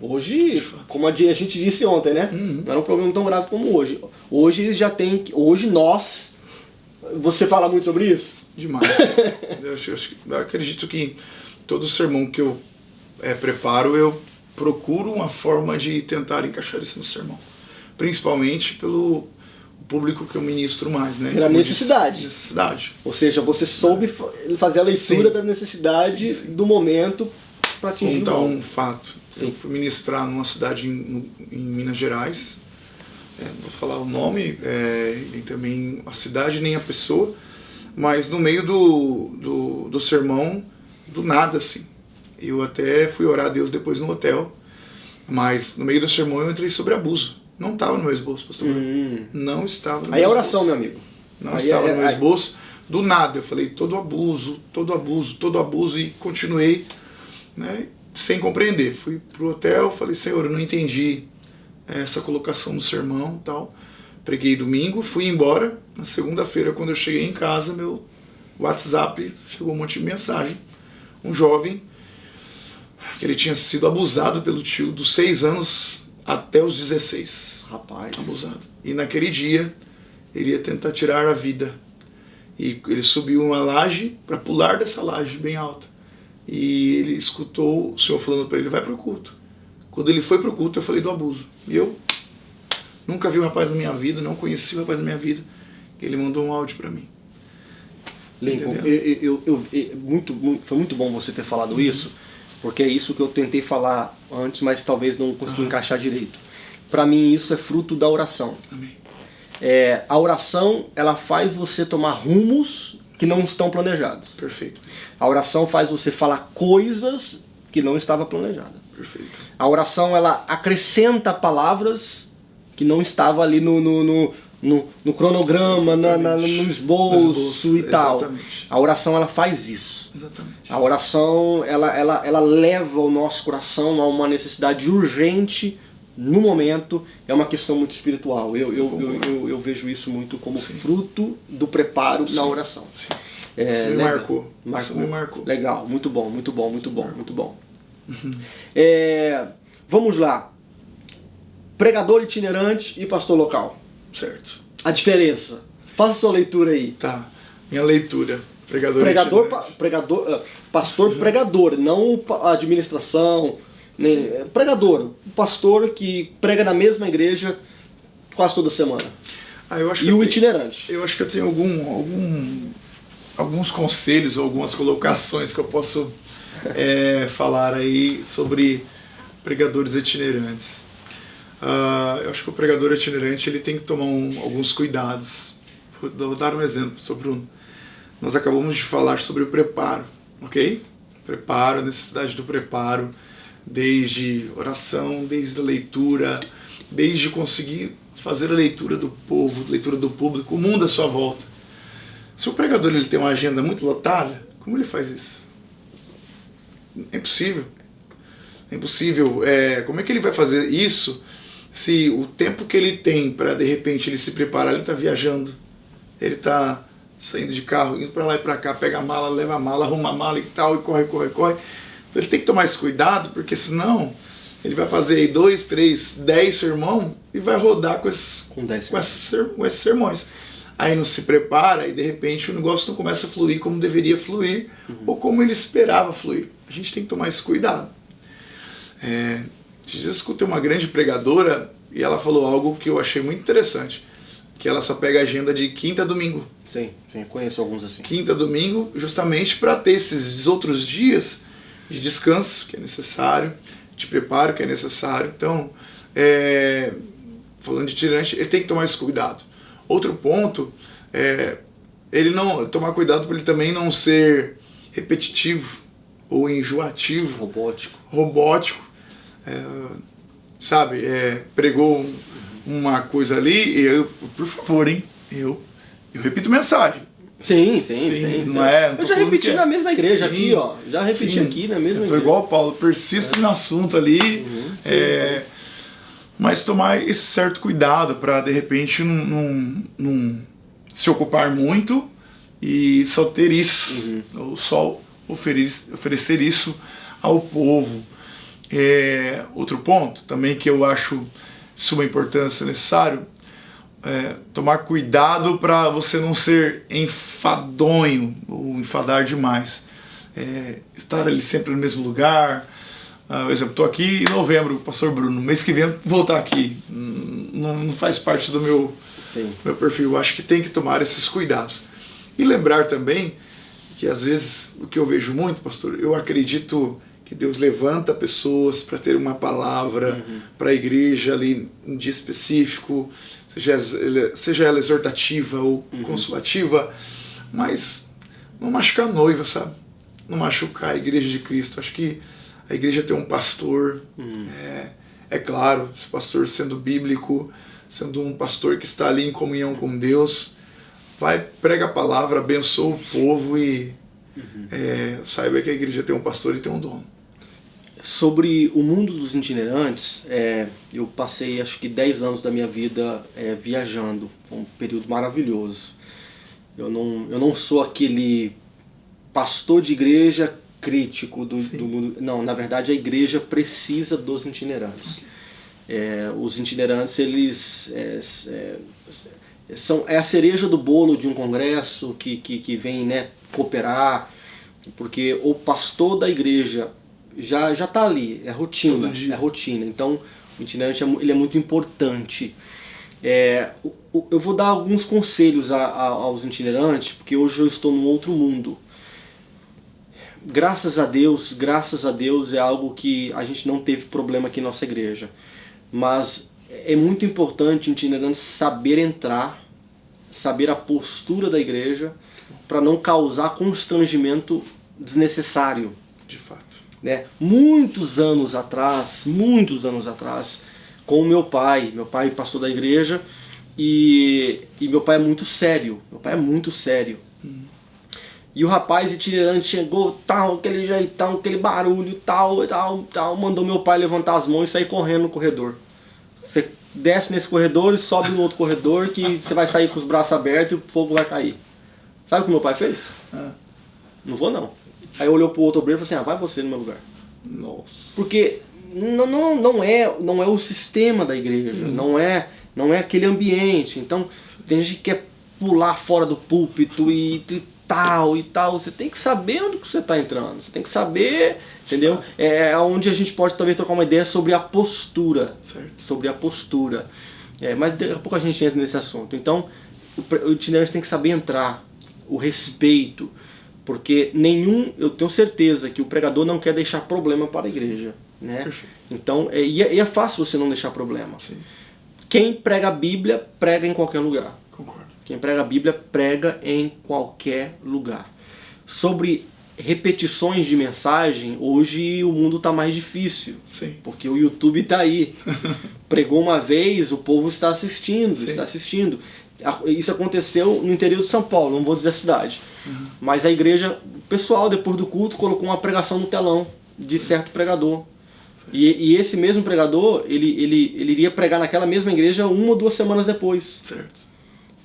Speaker 1: Hoje, como a gente disse ontem, né? Não era um problema tão grave como hoje. Hoje já tem. Hoje nós. Você fala muito sobre isso?
Speaker 2: Demais. eu acredito que todo sermão que eu preparo, eu procuro uma forma de tentar encaixar isso no sermão. Principalmente pelo público que eu ministro mais, né?
Speaker 1: Pela necessidade.
Speaker 2: Necessidade.
Speaker 1: Ou seja, você soube fazer a leitura da necessidade do momento para atingir
Speaker 2: Contar
Speaker 1: o
Speaker 2: um fato. Eu fui ministrar numa cidade em Minas Gerais. Não vou falar o nome, nem também a cidade, nem a pessoa. Mas no meio do sermão, do nada, assim. Eu até fui orar a Deus depois no hotel. Mas no meio do sermão eu entrei sobre abuso. Não estava no meu esboço, pastor. Não estava no meu esboço.
Speaker 1: Aí é oração, meu amigo.
Speaker 2: Não estava no meu esboço. Do nada, eu falei, todo abuso, e continuei, né, sem compreender. Fui pro hotel, falei, Senhor, eu não entendi essa colocação no sermão e tal. Preguei domingo, fui embora. Na segunda-feira, quando eu cheguei em casa, meu WhatsApp chegou um monte de mensagem. Um jovem, que ele tinha sido abusado pelo tio dos 6 anos até os 16.
Speaker 1: Rapaz.
Speaker 2: Abusado. E naquele dia, ele ia tentar tirar a vida. E ele subiu uma laje para pular dessa laje bem alta. E ele escutou o Senhor falando para ele, vai pro culto. Quando ele foi pro culto, eu falei do abuso. E eu nunca vi um rapaz na minha vida, não conheci um rapaz na minha vida. Ele mandou um áudio para mim.
Speaker 1: Lincoln, foi muito bom você ter falado isso, porque é isso que eu tentei falar antes, mas talvez não consegui encaixar direito. Para mim, isso é fruto da oração.
Speaker 2: Amém.
Speaker 1: A oração, ela faz você tomar rumos que não estão planejados.
Speaker 2: Perfeito.
Speaker 1: A oração faz você falar coisas que não estavam planejadas.
Speaker 2: Perfeito.
Speaker 1: A oração, ela acrescenta palavras que não estavam ali no no cronograma, no esboço e tal.
Speaker 2: Exatamente.
Speaker 1: A oração ela faz isso.
Speaker 2: Exatamente.
Speaker 1: A oração ela leva o nosso coração a uma necessidade urgente no momento. É uma questão muito espiritual. Eu vejo isso muito como fruto do preparo na oração.
Speaker 2: Sim.
Speaker 1: Isso
Speaker 2: me marcou. Isso me marcou.
Speaker 1: Legal, muito bom. Vamos lá. Pregador itinerante e pastor local.
Speaker 2: Certo.
Speaker 1: A diferença. Faça sua leitura aí.
Speaker 2: Tá. Minha leitura.
Speaker 1: Pastor pregador, não administração. Pregador. Um pastor que prega na mesma igreja quase toda semana.
Speaker 2: Eu acho que
Speaker 1: itinerante.
Speaker 2: Eu acho que eu tenho alguns conselhos, algumas colocações que eu posso falar aí sobre pregadores itinerantes. Eu acho que o pregador itinerante ele tem que tomar alguns cuidados. Vou dar um exemplo sobre Bruno. Nós acabamos de falar sobre o preparo, ok? Preparo, a necessidade do preparo, desde oração, desde a leitura, desde conseguir fazer a leitura do povo, leitura do público, o mundo à sua volta. Se o pregador ele tem uma agenda muito lotada, como ele faz isso? É impossível. É impossível. Como é que ele vai fazer isso se o tempo que ele tem para, de repente, ele se preparar, ele está viajando, ele está saindo de carro, indo para lá e para cá, pega a mala, leva a mala, arruma a mala e tal, e corre. Então ele tem que tomar esse cuidado, porque senão ele vai fazer aí 2, 3, 10 sermão e vai rodar com esses sermões. Aí não se prepara e de repente o negócio não começa a fluir como deveria fluir, ou como ele esperava fluir. A gente tem que tomar esse cuidado. Esses dias eu escutei uma grande pregadora e ela falou algo que eu achei muito interessante, que ela só pega a agenda de quinta a domingo.
Speaker 1: Sim, conheço alguns assim.
Speaker 2: Quinta a domingo, justamente para ter esses outros dias de descanso que é necessário, de preparo que é necessário. Então, falando de itinerante, ele tem que tomar esse cuidado. Outro ponto, ele não tomar cuidado para ele também não ser repetitivo ou enjoativo. Robótico. Pregou uma coisa ali, e por favor, hein? Eu repito mensagem.
Speaker 1: Sim.
Speaker 2: Não é?
Speaker 1: Eu já repeti na mesma igreja aqui, ó. Já repeti aqui na mesma igreja.
Speaker 2: Tô igual o Paulo, persisto no assunto ali. Mas tomar esse certo cuidado para de repente não se ocupar muito e só ter isso, ou só oferecer isso ao povo. Outro ponto também que eu acho de suma importância necessário, tomar cuidado para você não ser enfadonho ou enfadar demais. Estar ali sempre no mesmo lugar. Por exemplo, estou aqui em novembro, pastor Bruno, mês que vem voltar aqui. Não faz parte do meu perfil. Eu acho que tem que tomar esses cuidados. E lembrar também que às vezes, o que eu vejo muito, pastor, eu acredito que Deus levanta pessoas para ter uma palavra para a igreja ali um dia específico, seja ela exortativa ou consolativa, mas não machucar a noiva, sabe? Não machucar a igreja de Cristo. Acho que a igreja tem um pastor, claro, esse pastor sendo bíblico, sendo um pastor que está ali em comunhão com Deus, prega a palavra, abençoa o povo e saiba que a igreja tem um pastor e tem um dono.
Speaker 1: Sobre o mundo dos itinerantes, eu passei acho que 10 anos da minha vida viajando, foi um período maravilhoso. Eu não sou aquele pastor de igreja crítico do mundo. Não, na verdade a igreja precisa dos itinerantes. Os itinerantes, eles são a cereja do bolo de um congresso que vem cooperar, porque o pastor da igreja já está ali, é rotina. Então o itinerante ele é muito importante. Eu vou dar alguns conselhos aos itinerantes, porque hoje eu estou num outro mundo. Graças a Deus é algo que a gente não teve problema aqui em nossa igreja. Mas é muito importante o itinerante saber entrar, saber a postura da igreja, para não causar constrangimento desnecessário.
Speaker 2: De fato.
Speaker 1: Muitos anos atrás, com o meu pai pastor da igreja, E meu pai é muito sério. Meu pai é muito sério. E o rapaz itinerante chegou, tal, aquele jeitão, aquele barulho, tal, mandou meu pai levantar as mãos e sair correndo no corredor. Você desce nesse corredor e sobe no outro corredor que você vai sair com os braços abertos e o fogo vai cair. Sabe o que meu pai fez? Não vou não. Aí olhou pro outro obreiro e falou assim, vai você no meu lugar.
Speaker 2: Nossa.
Speaker 1: Porque não é o sistema da igreja, não é aquele ambiente. Então, tem gente que quer pular fora do púlpito e tal. Você tem que saber onde que você está entrando. Você tem que saber, entendeu? É onde a gente pode talvez trocar uma ideia sobre a postura.
Speaker 2: Certo.
Speaker 1: Sobre a postura. Mas daqui a pouco a gente entra nesse assunto. Então, o itinerante tem que saber entrar. O respeito. Porque eu tenho certeza que o pregador não quer deixar problema para a igreja. Né?
Speaker 2: Perfeito.
Speaker 1: Então, é fácil você não deixar problema.
Speaker 2: Sim.
Speaker 1: Quem prega a Bíblia, prega em qualquer lugar.
Speaker 2: Concordo.
Speaker 1: Quem prega a Bíblia, prega em qualquer lugar. Sobre repetições de mensagem, hoje o mundo está mais difícil.
Speaker 2: Sim.
Speaker 1: Porque o YouTube está aí. Pregou uma vez, o povo está assistindo,
Speaker 2: Sim.
Speaker 1: está assistindo. Isso aconteceu no interior de São Paulo, não vou dizer a cidade. Mas a igreja, o pessoal, depois do culto, colocou uma pregação no telão de certo pregador. E esse mesmo pregador, ele iria pregar naquela mesma igreja 1 ou 2 semanas depois.
Speaker 2: Certo.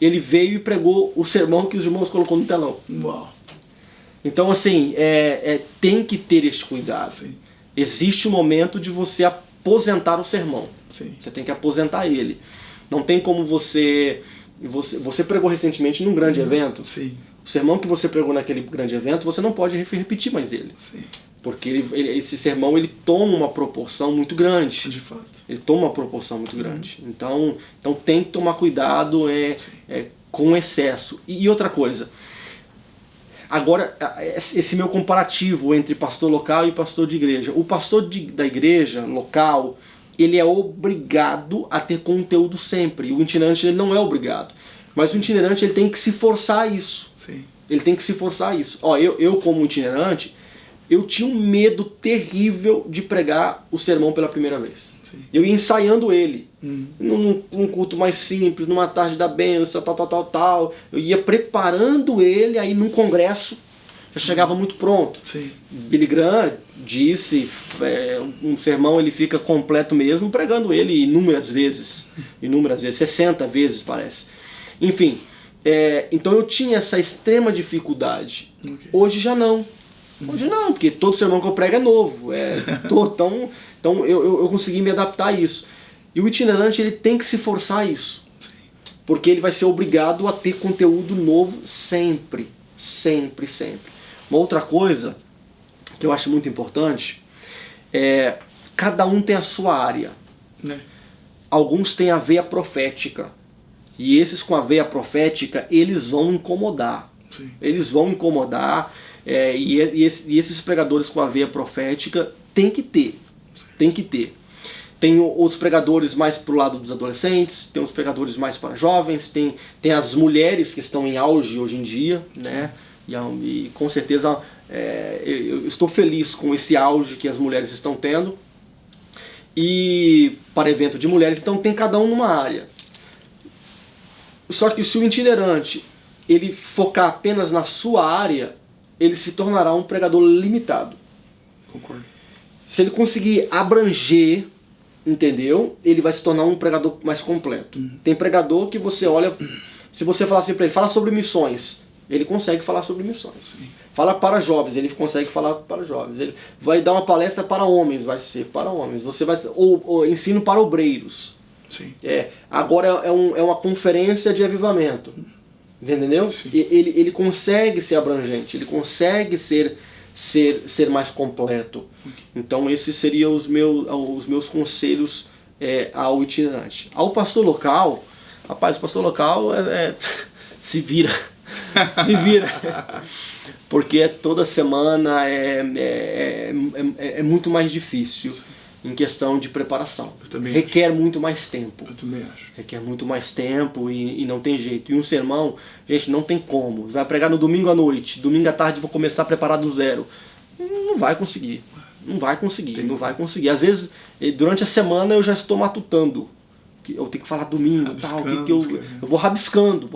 Speaker 1: Ele veio e pregou o sermão que os irmãos colocou no telão.
Speaker 2: Uau.
Speaker 1: Então, assim, tem que ter este cuidado.
Speaker 2: Sim.
Speaker 1: Existe um momento de você aposentar o sermão.
Speaker 2: Sim.
Speaker 1: Você tem que aposentar ele. Não tem como você pregou recentemente num grande evento.
Speaker 2: Sim.
Speaker 1: O sermão que você pregou naquele grande evento, você não pode repetir mais ele.
Speaker 2: Sim.
Speaker 1: Porque esse sermão ele toma uma proporção muito grande.
Speaker 2: De fato.
Speaker 1: Ele toma uma proporção muito grande. Então tem que tomar cuidado com excesso. E outra coisa, agora esse meu comparativo entre pastor local e pastor de igreja. O pastor da igreja local, ele é obrigado a ter conteúdo sempre. O itinerante ele não é obrigado. Mas o itinerante ele tem que se forçar a isso.
Speaker 2: Sim.
Speaker 1: Ele tem que se forçar a isso. Eu como itinerante, eu tinha um medo terrível de pregar o sermão pela primeira vez.
Speaker 2: Sim.
Speaker 1: Eu ia ensaiando ele. Num culto mais simples, numa tarde da benção, tal. Eu ia preparando ele, aí num congresso já chegava muito pronto.
Speaker 2: Sim.
Speaker 1: Billy Graham disse, um sermão ele fica completo mesmo pregando ele inúmeras vezes, 60 vezes parece. Enfim, então eu tinha essa extrema dificuldade.
Speaker 2: Okay.
Speaker 1: Hoje já não. Hoje não, porque todo sermão que eu prego é novo. Então eu consegui me adaptar a isso. E o itinerante ele tem que se forçar a isso. Porque ele vai ser obrigado a ter conteúdo novo sempre. Sempre, sempre. Uma outra coisa que eu acho muito importante cada um tem a sua área.
Speaker 2: Né?
Speaker 1: Alguns têm a veia profética. E esses com a veia profética, eles vão incomodar.
Speaker 2: Sim.
Speaker 1: Eles vão incomodar. E esses pregadores com a veia profética tem que ter. Tem que ter. Tem os pregadores mais pro lado dos adolescentes, tem os pregadores mais para jovens, tem as mulheres que estão em auge hoje em dia, né? E com certeza eu estou feliz com esse auge que as mulheres estão tendo. E para evento de mulheres, então tem cada um numa área. Só que se o itinerante ele focar apenas na sua área, ele se tornará um pregador limitado.
Speaker 2: Concordo.
Speaker 1: Se ele conseguir abranger, entendeu? Ele vai se tornar um pregador mais completo. Tem pregador que você olha, se você falar assim para ele, fala sobre missões, ele consegue falar sobre missões.
Speaker 2: Sim.
Speaker 1: Fala para jovens, ele consegue falar para jovens. Ele vai dar uma palestra para homens, vai ser para homens. Você vai ou ensino para obreiros.
Speaker 2: Sim.
Speaker 1: Agora é uma conferência de avivamento. Entendeu? Ele consegue ser abrangente, ele consegue ser mais completo. Então esses seriam os meus conselhos ao itinerante. Ao pastor local, rapaz, o pastor local se vira. Se vira. Porque toda semana é muito mais difícil em questão de preparação. Requer muito mais tempo.
Speaker 2: Eu também acho.
Speaker 1: Requer muito mais tempo e não tem jeito. E um sermão, gente, não tem como. Você vai pregar no domingo à noite, domingo à tarde vou começar a preparar do zero. Não vai conseguir. Não vai conseguir. Às vezes, durante a semana eu já estou matutando. que eu tenho que falar domingo, tal, eu vou rabiscando.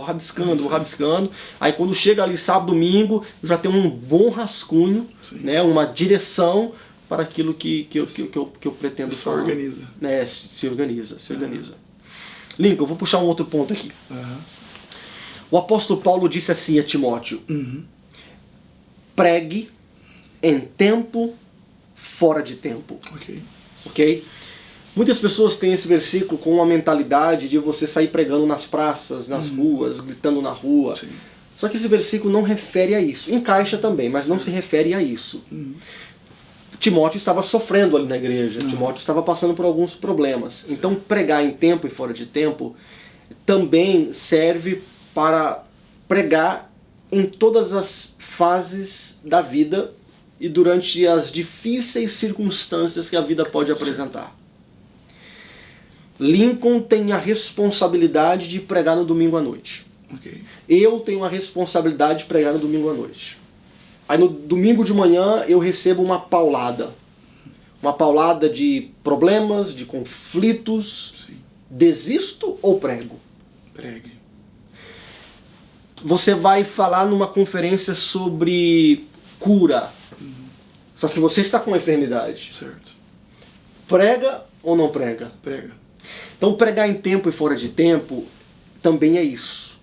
Speaker 1: Aí quando chega ali sábado, domingo, eu já tenho um bom rascunho, né, uma direção para aquilo que eu pretendo falar.
Speaker 2: Organiza.
Speaker 1: Se organiza. Lincoln, eu vou puxar um outro ponto aqui. O apóstolo Paulo disse assim a Timóteo: pregue em tempo, fora de tempo. Ok? Muitas pessoas têm esse versículo com uma mentalidade de você sair pregando nas praças, nas ruas, gritando na rua.
Speaker 2: Sim.
Speaker 1: Só que esse versículo não refere a isso. Encaixa também, mas não se refere a isso. Timóteo estava sofrendo ali na igreja. Timóteo estava passando por alguns problemas. Então pregar em tempo e fora de tempo também serve para pregar em todas as fases da vida e durante as difíceis circunstâncias que a vida pode apresentar. Lincoln tem a responsabilidade de pregar no domingo à noite. Eu tenho a responsabilidade de pregar no domingo à noite. Aí no domingo de manhã eu recebo uma paulada. Uma paulada de problemas, de conflitos. Desisto ou prego?
Speaker 2: Pregue.
Speaker 1: Você vai falar numa conferência sobre cura. Só que você está com uma enfermidade.
Speaker 2: Certo.
Speaker 1: Prega ou não prega?
Speaker 2: Prega.
Speaker 1: Então pregar em tempo e fora de tempo também é isso.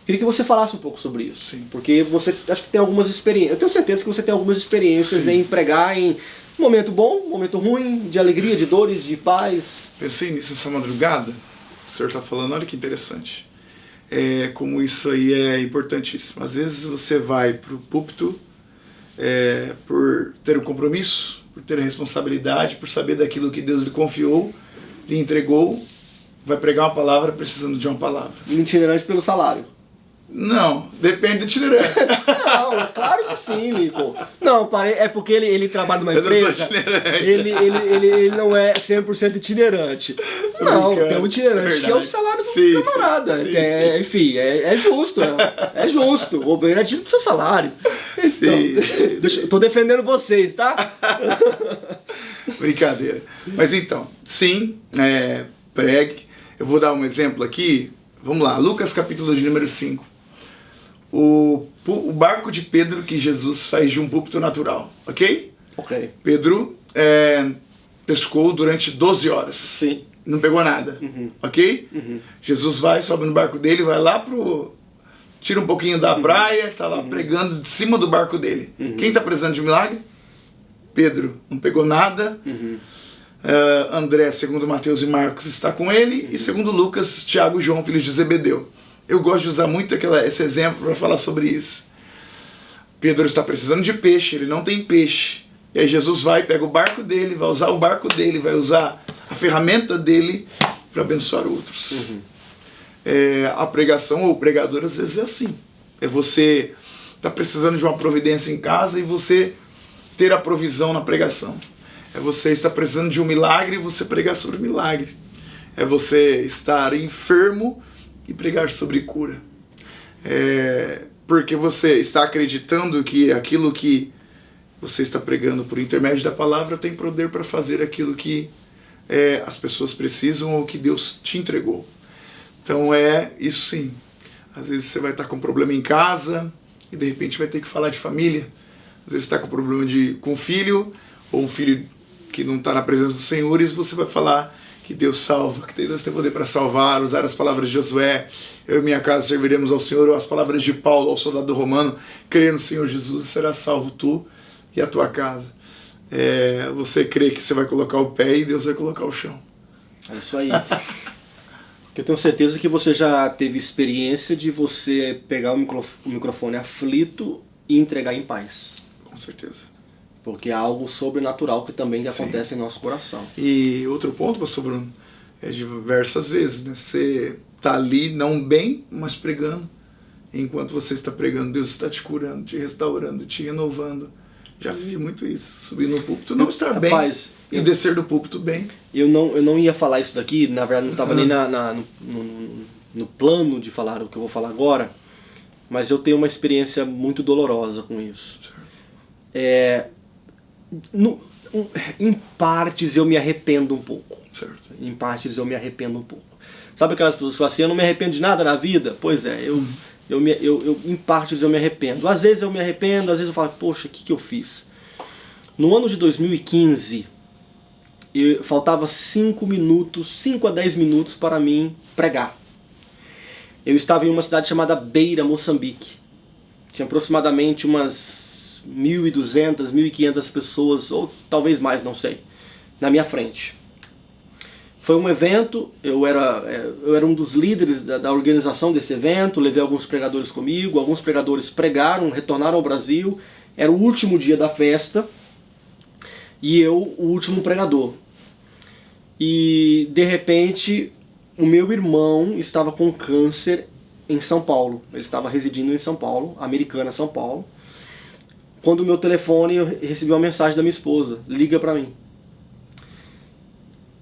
Speaker 1: Queria que você falasse um pouco sobre isso.
Speaker 2: Sim.
Speaker 1: Porque você acho que tem algumas experiências. Eu tenho certeza que você tem algumas experiências em pregar em momento bom, momento ruim, de alegria, de dores, de paz.
Speaker 2: Pensei nisso essa madrugada. O senhor está falando, olha que interessante. Como isso aí é importantíssimo. Às vezes você vai para o púlpito por ter um compromisso, por ter a responsabilidade, por saber daquilo que Deus lhe confiou, lhe entregou, vai pregar uma palavra precisando de uma palavra.
Speaker 1: Itinerante pelo salário.
Speaker 2: Não, depende do itinerante.
Speaker 1: Não, claro que sim, Lincoln. Não, é porque ele trabalha numa empresa. Ele não é 100% itinerante. Não, tem um itinerante que é o salário do camarada. Enfim, é justo. É justo. O governo é do seu salário. Então, tô defendendo vocês, tá?
Speaker 2: Brincadeira. Mas então, sim, pregue. Eu vou dar um exemplo aqui. Vamos lá, Lucas capítulo de número 5. O barco de Pedro que Jesus faz de um púlpito natural, ok?
Speaker 1: Ok.
Speaker 2: Pedro pescou durante 12 horas.
Speaker 1: Sim.
Speaker 2: Não pegou nada, ok? Jesus sobe no barco dele, vai lá tira um pouquinho da praia, tá lá pregando de cima do barco dele. Quem está precisando de um milagre? Pedro. Não pegou nada. André, segundo Mateus e Marcos, está com ele. E segundo Lucas, Tiago e João, filhos de Zebedeu. Eu gosto de usar muito esse exemplo para falar sobre isso. Pedro está precisando de peixe, ele não tem peixe. E aí Jesus pega o barco dele, vai usar o barco dele, vai usar a ferramenta dele para abençoar outros. A pregação ou o pregador às vezes é assim. Você está precisando de uma providência em casa e você ter a provisão na pregação. Você está precisando de um milagre e você pregar sobre o milagre. Você estar enfermo e pregar sobre cura. Porque você está acreditando que aquilo que você está pregando por intermédio da palavra tem poder para fazer aquilo que as pessoas precisam ou que Deus te entregou. Então isso sim. Às vezes você vai estar com um problema em casa e de repente vai ter que falar de família. Às vezes você está com problema com um filho ou um filho que não está na presença do Senhor e você vai falar que Deus salva, que Deus tem poder para salvar, usar as palavras de Josué, eu e minha casa serviremos ao Senhor, ou as palavras de Paulo ao soldado romano, crê no Senhor Jesus e será salvo tu e a tua casa. Você crê que você vai colocar o pé e Deus vai colocar o chão.
Speaker 1: É isso aí. Eu tenho certeza que você já teve experiência de você pegar o microfone aflito e entregar em paz.
Speaker 2: Com certeza.
Speaker 1: Porque é algo sobrenatural que também acontece em nosso coração.
Speaker 2: E outro ponto, pastor Bruno, diversas vezes, né? Você está ali não bem, mas pregando. E enquanto você está pregando, Deus está te curando, te restaurando, te renovando. Já vivi muito isso. Subir no púlpito, não estar bem e descer do púlpito bem.
Speaker 1: Eu não ia falar isso daqui, na verdade não estava nem no plano de falar o que eu vou falar agora, mas eu tenho uma experiência muito dolorosa com isso. Em partes eu me arrependo um pouco.
Speaker 2: Certo.
Speaker 1: Em partes eu me arrependo um pouco. Sabe aquelas pessoas que falam assim, eu não me arrependo de nada na vida? Pois é, em partes eu me arrependo. Às vezes eu me arrependo, às vezes eu falo, poxa, o que eu fiz? No ano de 2015, faltava 5 a 10 minutos para mim pregar. Eu estava em uma cidade chamada Beira, Moçambique. Tinha aproximadamente umas 1.200, 1.500 pessoas, ou talvez mais, não sei, na minha frente. Foi um evento, eu era um dos líderes da organização desse evento, levei alguns pregadores comigo, alguns pregadores pregaram, retornaram ao Brasil, era o último dia da festa, e eu, o último pregador. E, de repente, o meu irmão estava com câncer em São Paulo. Ele estava residindo em São Paulo, Americana, São Paulo. Quando o meu telefone, eu recebi uma mensagem da minha esposa, liga pra mim.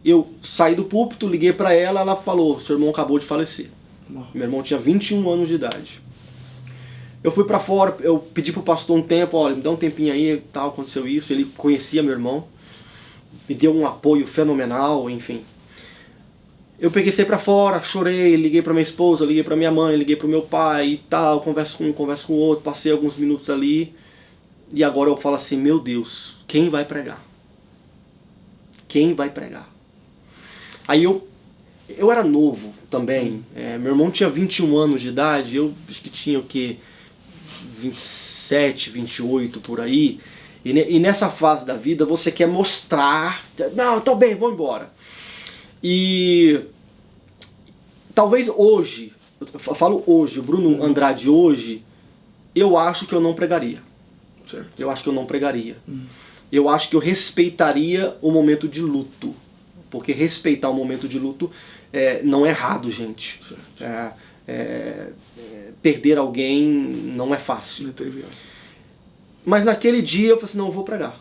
Speaker 1: Eu saí do púlpito, liguei pra ela, ela falou, seu irmão acabou de falecer. Meu irmão tinha 21 anos de idade. Eu fui pra fora, eu pedi pro pastor um tempo, olha, me dá um tempinho aí, tal, aconteceu isso. Ele conhecia meu irmão, me deu um apoio fenomenal, enfim. Eu peguei, saí pra fora, chorei, liguei pra minha esposa, liguei pra minha mãe, liguei pro meu pai e tal, converso com um, converso com o outro, passei alguns minutos ali. E agora eu falo assim, meu Deus, quem vai pregar? Quem vai pregar? Aí eu era novo também, meu irmão tinha 21 anos de idade, eu acho que tinha o quê? 27, 28 por aí. E nessa fase da vida você quer mostrar, não, tô bem, vou embora. E talvez hoje, eu falo hoje, o Bruno Andrade hoje, eu acho que eu não pregaria.
Speaker 2: Certo.
Speaker 1: Eu acho que eu não pregaria. Eu acho que eu respeitaria o momento de luto. Porque respeitar o momento de luto não é errado, gente. Perder alguém não é fácil.
Speaker 2: Não é trivial.
Speaker 1: Mas naquele dia eu falei assim, não, eu vou pregar.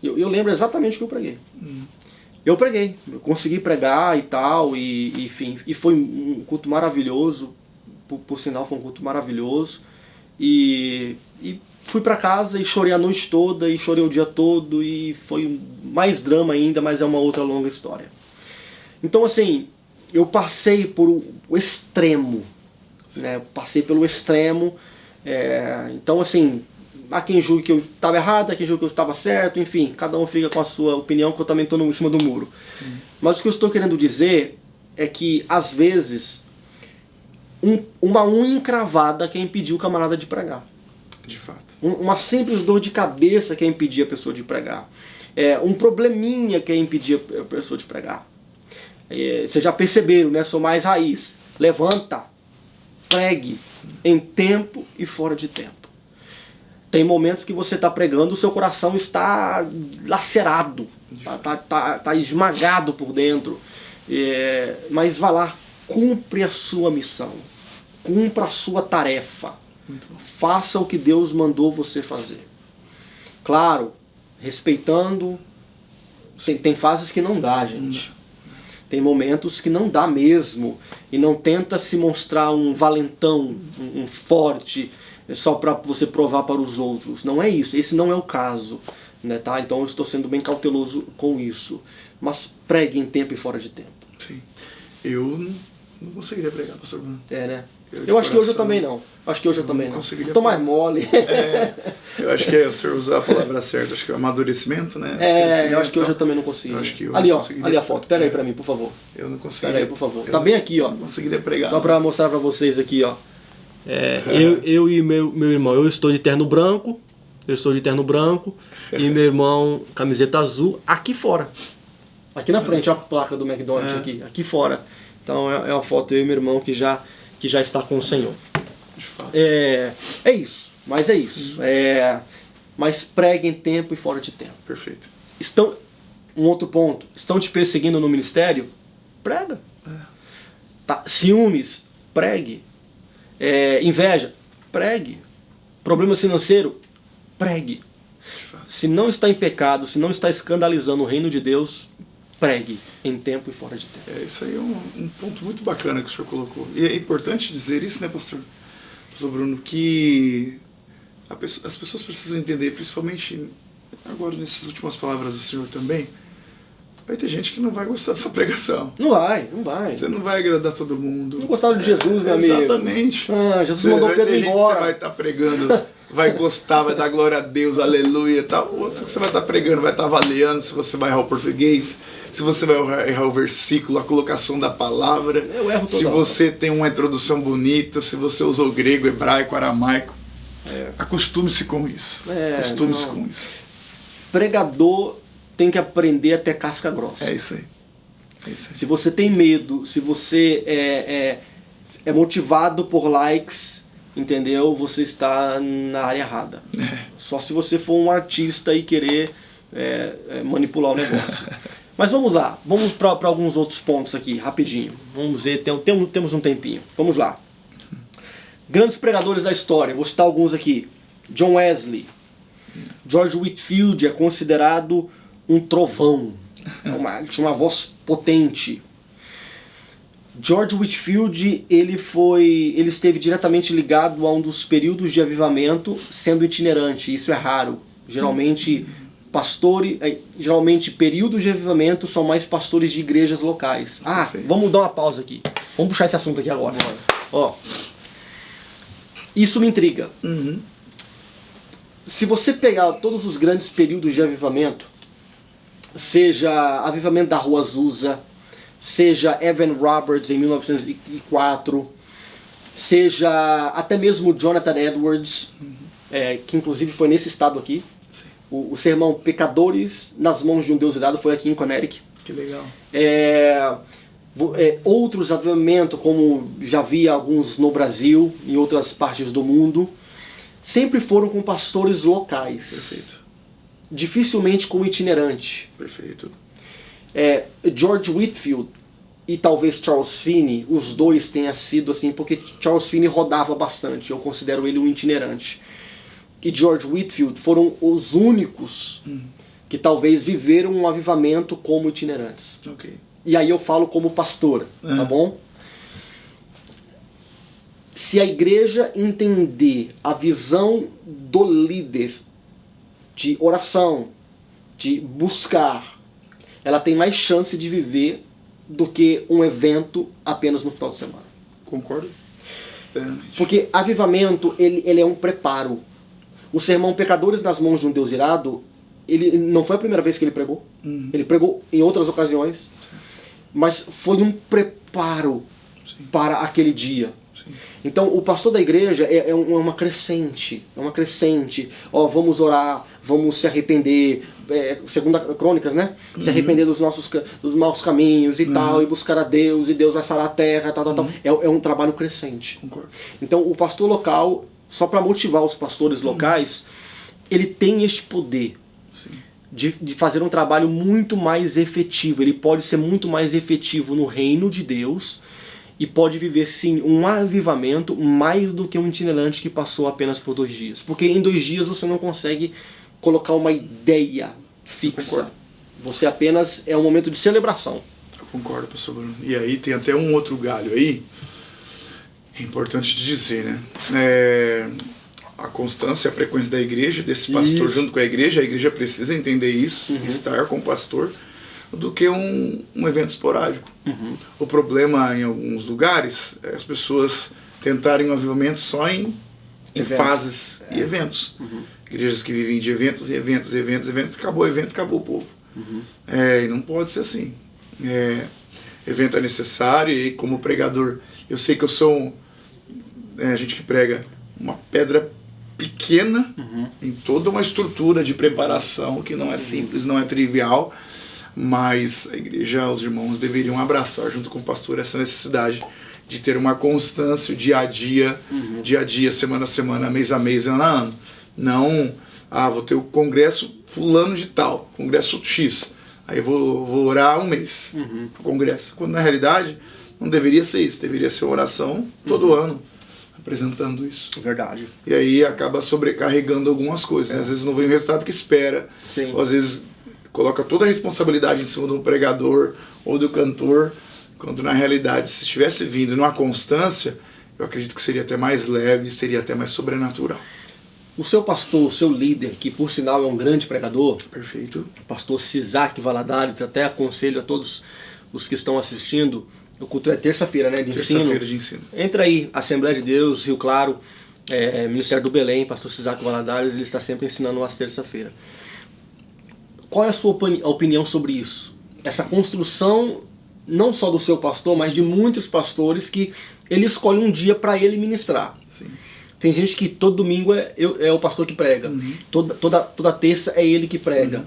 Speaker 1: Eu lembro exatamente o que eu preguei. Eu preguei, eu consegui pregar e tal, e enfim, e foi um culto maravilhoso, por sinal foi um culto maravilhoso, e fui pra casa e chorei a noite toda, e chorei o dia todo, e foi mais drama ainda, mas é uma outra longa história. Então assim, eu passei por o extremo, né? Passei pelo extremo, então assim, há quem julgue que eu estava errado, há quem julgue que eu estava certo, enfim, cada um fica com a sua opinião, que eu também estou em cima do muro. Mas o que eu estou querendo dizer é que, às vezes, uma unha encravada quer impedir o camarada de pregar.
Speaker 2: De fato.
Speaker 1: Uma simples dor de cabeça quer impedir a pessoa de pregar. Um probleminha quer impedir a pessoa de pregar. Vocês já perceberam, né? Sou mais raiz. Levanta, pregue, em tempo e fora de tempo. Tem momentos que você está pregando, o seu coração está lacerado, está esmagado por dentro. Mas vá lá, cumpre a sua missão, cumpra a sua tarefa, faça o que Deus mandou você fazer. Claro, respeitando, tem fases que não dá, gente. Tem momentos que não dá mesmo, e não tenta se mostrar um valentão, um forte, só para você provar para os outros. Não é isso, esse não é o caso, né, tá? Então eu estou sendo bem cauteloso com isso. Mas pregue em tempo e fora de tempo.
Speaker 2: Sim. Eu não conseguiria pregar, pastor Bruno.
Speaker 1: Né? Eu acho que hoje eu também não. Acho que hoje eu também não. Tô mais mole.
Speaker 2: Eu acho que o senhor usou a palavra certa, acho que é o amadurecimento, né?
Speaker 1: Eu acho que hoje eu também não consigo.
Speaker 2: Ali,
Speaker 1: ó, ali a foto. Pega aí pra mim, por favor.
Speaker 2: Eu não conseguiria.
Speaker 1: Pega aí, por favor. Tá bem aqui, ó.
Speaker 2: Não conseguiria pregar.
Speaker 1: Só pra mostrar pra vocês aqui, ó. Eu e meu irmão, eu estou de terno branco, e meu irmão, camiseta azul, aqui fora. Aqui na frente, ó, a placa do McDonald's aqui fora. Então é uma foto eu e meu irmão que já está com o Senhor.
Speaker 2: De fato.
Speaker 1: É isso, mas é isso. Mas pregue em tempo e fora de tempo.
Speaker 2: Perfeito.
Speaker 1: Um outro ponto, estão te perseguindo no ministério? Prega. Tá. Ciúmes? Pregue. Inveja? Pregue. Problema financeiro? Pregue. Se não está em pecado, se não está escandalizando o reino de Deus, pregue em tempo e fora de tempo.
Speaker 2: Isso aí é um ponto muito bacana que o senhor colocou. E é importante dizer isso, né, pastor Bruno, que as pessoas precisam entender, principalmente agora nessas últimas palavras do Senhor também, vai ter gente que não vai gostar da sua pregação.
Speaker 1: Não vai.
Speaker 2: Você não vai agradar todo mundo.
Speaker 1: Não gostaram de Jesus, meu amigo.
Speaker 2: Exatamente.
Speaker 1: Jesus mandou Pedro embora.
Speaker 2: Você vai estar pregando, vai gostar, vai dar glória a Deus, aleluia e tal. Outro que você vai estar pregando, vai estar avaliando se você vai errar o português, se você vai errar o versículo, a colocação da palavra.
Speaker 1: Eu erro toda
Speaker 2: se você tem uma introdução bonita, se você usou grego, hebraico, aramaico. Acostume-se com isso. Acostume-se com isso.
Speaker 1: Pregador tem que aprender a ter casca grossa.
Speaker 2: É isso aí.
Speaker 1: Se você tem medo, se você é motivado por likes, entendeu? Você está na área errada. Só se você for um artista e querer manipular o negócio. Mas vamos lá, vamos para alguns outros pontos aqui, rapidinho. Vamos ver, temos um tempinho. Vamos lá. Grandes pregadores da história, vou citar alguns aqui. John Wesley. George Whitefield é considerado um trovão. Ele tinha uma voz potente. George Whitefield, ele esteve diretamente ligado a um dos períodos de avivamento, sendo itinerante. Isso é raro. Geralmente períodos de avivamento são mais pastores de igrejas locais. Vamos dar uma pausa aqui. Vamos puxar esse assunto aqui agora. Isso me intriga. Se você pegar todos os grandes períodos de avivamento, seja avivamento da Rua Azusa, seja Evan Roberts em 1904, seja até mesmo Jonathan Edwards, que inclusive foi nesse estado aqui. O sermão Pecadores nas Mãos de um Deus Irado foi aqui em Connecticut.
Speaker 2: Que legal.
Speaker 1: Outros avivamentos, como já vi alguns no Brasil e outras partes do mundo, sempre foram com pastores locais.
Speaker 2: Perfeito.
Speaker 1: Dificilmente com itinerante.
Speaker 2: Perfeito.
Speaker 1: George Whitefield e talvez Charles Finney, os dois tenham sido assim, porque Charles Finney rodava bastante, eu considero ele um itinerante. E George Whitefield foram os únicos que talvez viveram um avivamento como itinerantes.
Speaker 2: Okay.
Speaker 1: E aí eu falo como pastor, tá bom? Se a igreja entender a visão do líder de oração, de buscar, ela tem mais chance de viver do que um evento apenas no final de semana.
Speaker 2: Concordo.
Speaker 1: Porque avivamento, ele é um preparo. O sermão Pecadores nas Mãos de um Deus Irado, ele não foi a primeira vez que ele pregou. Ele pregou em outras ocasiões. Mas foi um preparo para aquele dia. Então o pastor da igreja é uma crescente. É uma crescente. Vamos orar, vamos se arrepender. Segunda Crônicas, né? Se arrepender dos maus caminhos e tal, e buscar a Deus, e Deus vai sarar a terra, tal. É um trabalho crescente.
Speaker 2: Concordo.
Speaker 1: Então o pastor local, só para motivar os pastores locais, ele tem este poder de fazer um trabalho muito mais efetivo. Ele pode ser muito mais efetivo no reino de Deus e pode viver sim um avivamento mais do que um itinerante que passou apenas por 2 dias. Porque em 2 dias você não consegue colocar uma ideia fixa. Você apenas é um momento de celebração.
Speaker 2: Eu concordo, pastor Bruno. E aí tem até um outro galho aí, é importante de dizer, né? A constância e a frequência da igreja, desse pastor junto com a igreja precisa entender isso, estar com o pastor, do que um evento esporádico. O problema em alguns lugares é as pessoas tentarem um avivamento só em fases e eventos. Igrejas que vivem de eventos e eventos, acabou o evento, acabou o povo. E não pode ser assim. Evento é necessário e como pregador, eu sei que eu sou a gente que prega uma pedra pequena em toda uma estrutura de preparação que não é simples, não é trivial, mas a igreja, os irmãos deveriam abraçar junto com o pastor essa necessidade de ter uma constância dia a dia, semana a semana, mês a mês, ano a ano. Não, vou ter o congresso fulano de tal, congresso X, aí vou orar um mês pro congresso, quando na realidade não deveria ser isso, deveria ser uma oração todo ano, apresentando isso.
Speaker 1: Verdade.
Speaker 2: E aí acaba sobrecarregando algumas coisas. Às vezes não vem o resultado que espera. Ou às vezes coloca toda a responsabilidade em cima do pregador ou do cantor, quando na realidade, se tivesse vindo numa constância, eu acredito que seria até mais leve, seria até mais sobrenatural.
Speaker 1: O seu pastor, o seu líder, que por sinal é um grande pregador,
Speaker 2: Perfeito.
Speaker 1: o pastor Cisac Valadares, até aconselho a todos os que estão assistindo, o culto é terça-feira, né, de ensino.
Speaker 2: Terça-feira de ensino.
Speaker 1: Entra aí, Assembleia de Deus, Rio Claro, Ministério do Belém, pastor Cisac Valadares, ele está sempre ensinando às terça-feira. Qual é a sua opinião sobre isso? Essa construção, não só do seu pastor, mas de muitos pastores que ele escolhe um dia para ele ministrar.
Speaker 2: Sim.
Speaker 1: Tem gente que todo domingo é o pastor que prega.
Speaker 2: Uhum.
Speaker 1: Toda terça é ele que prega.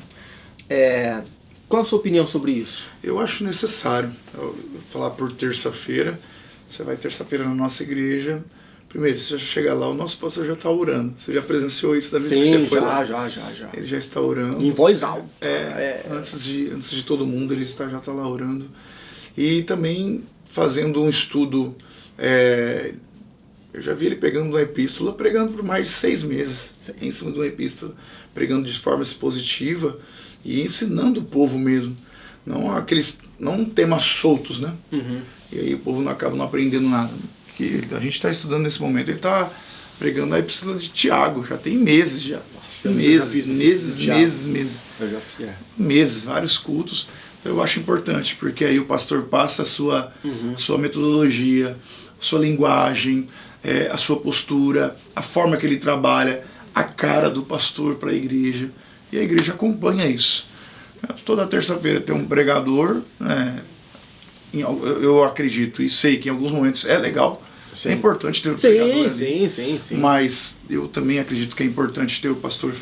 Speaker 1: Qual a sua opinião sobre isso?
Speaker 2: Eu acho necessário. Eu vou falar por terça-feira. Você vai terça-feira na nossa igreja. Primeiro, você já chega lá, o nosso pastor já está orando. Você já presenciou isso da vez que você foi lá?
Speaker 1: Já.
Speaker 2: Ele já está orando.
Speaker 1: Em voz alta.
Speaker 2: Antes de todo mundo, ele já está lá orando. E também fazendo um estudo. Eu já vi ele pegando uma epístola, pregando por mais de 6 meses. Em cima de uma epístola, pregando de forma expositiva e ensinando o povo mesmo. Não temas soltos, né?
Speaker 1: Uhum.
Speaker 2: E aí o povo não acaba não aprendendo nada. Que a gente está estudando nesse momento, ele está pregando a epístola de Tiago, já tem meses já. Meses.
Speaker 1: Eu já fiz.
Speaker 2: Meses, vários cultos. Eu acho importante, porque aí o pastor passa a sua metodologia, a sua linguagem, a sua postura, a forma que ele trabalha, a cara do pastor para a igreja. E a igreja acompanha isso. Toda terça-feira tem um pregador, eu acredito e sei que em alguns momentos é legal, é importante ter um pregador ali.
Speaker 1: Sim.
Speaker 2: Mas eu também acredito que é importante ter o pastor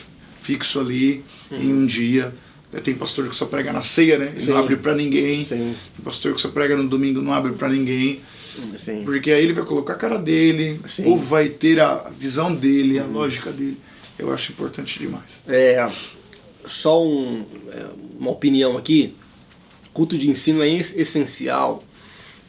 Speaker 2: fixo ali em um dia. Tem pastor que só prega na ceia, né? E não abre para ninguém. Tem pastor que só prega no domingo, não abre para ninguém.
Speaker 1: Sim.
Speaker 2: Porque aí ele vai colocar a cara dele, o povo vai ter a visão dele, a lógica dele. Eu acho importante demais.
Speaker 1: Só uma opinião aqui. Culto de ensino é essencial,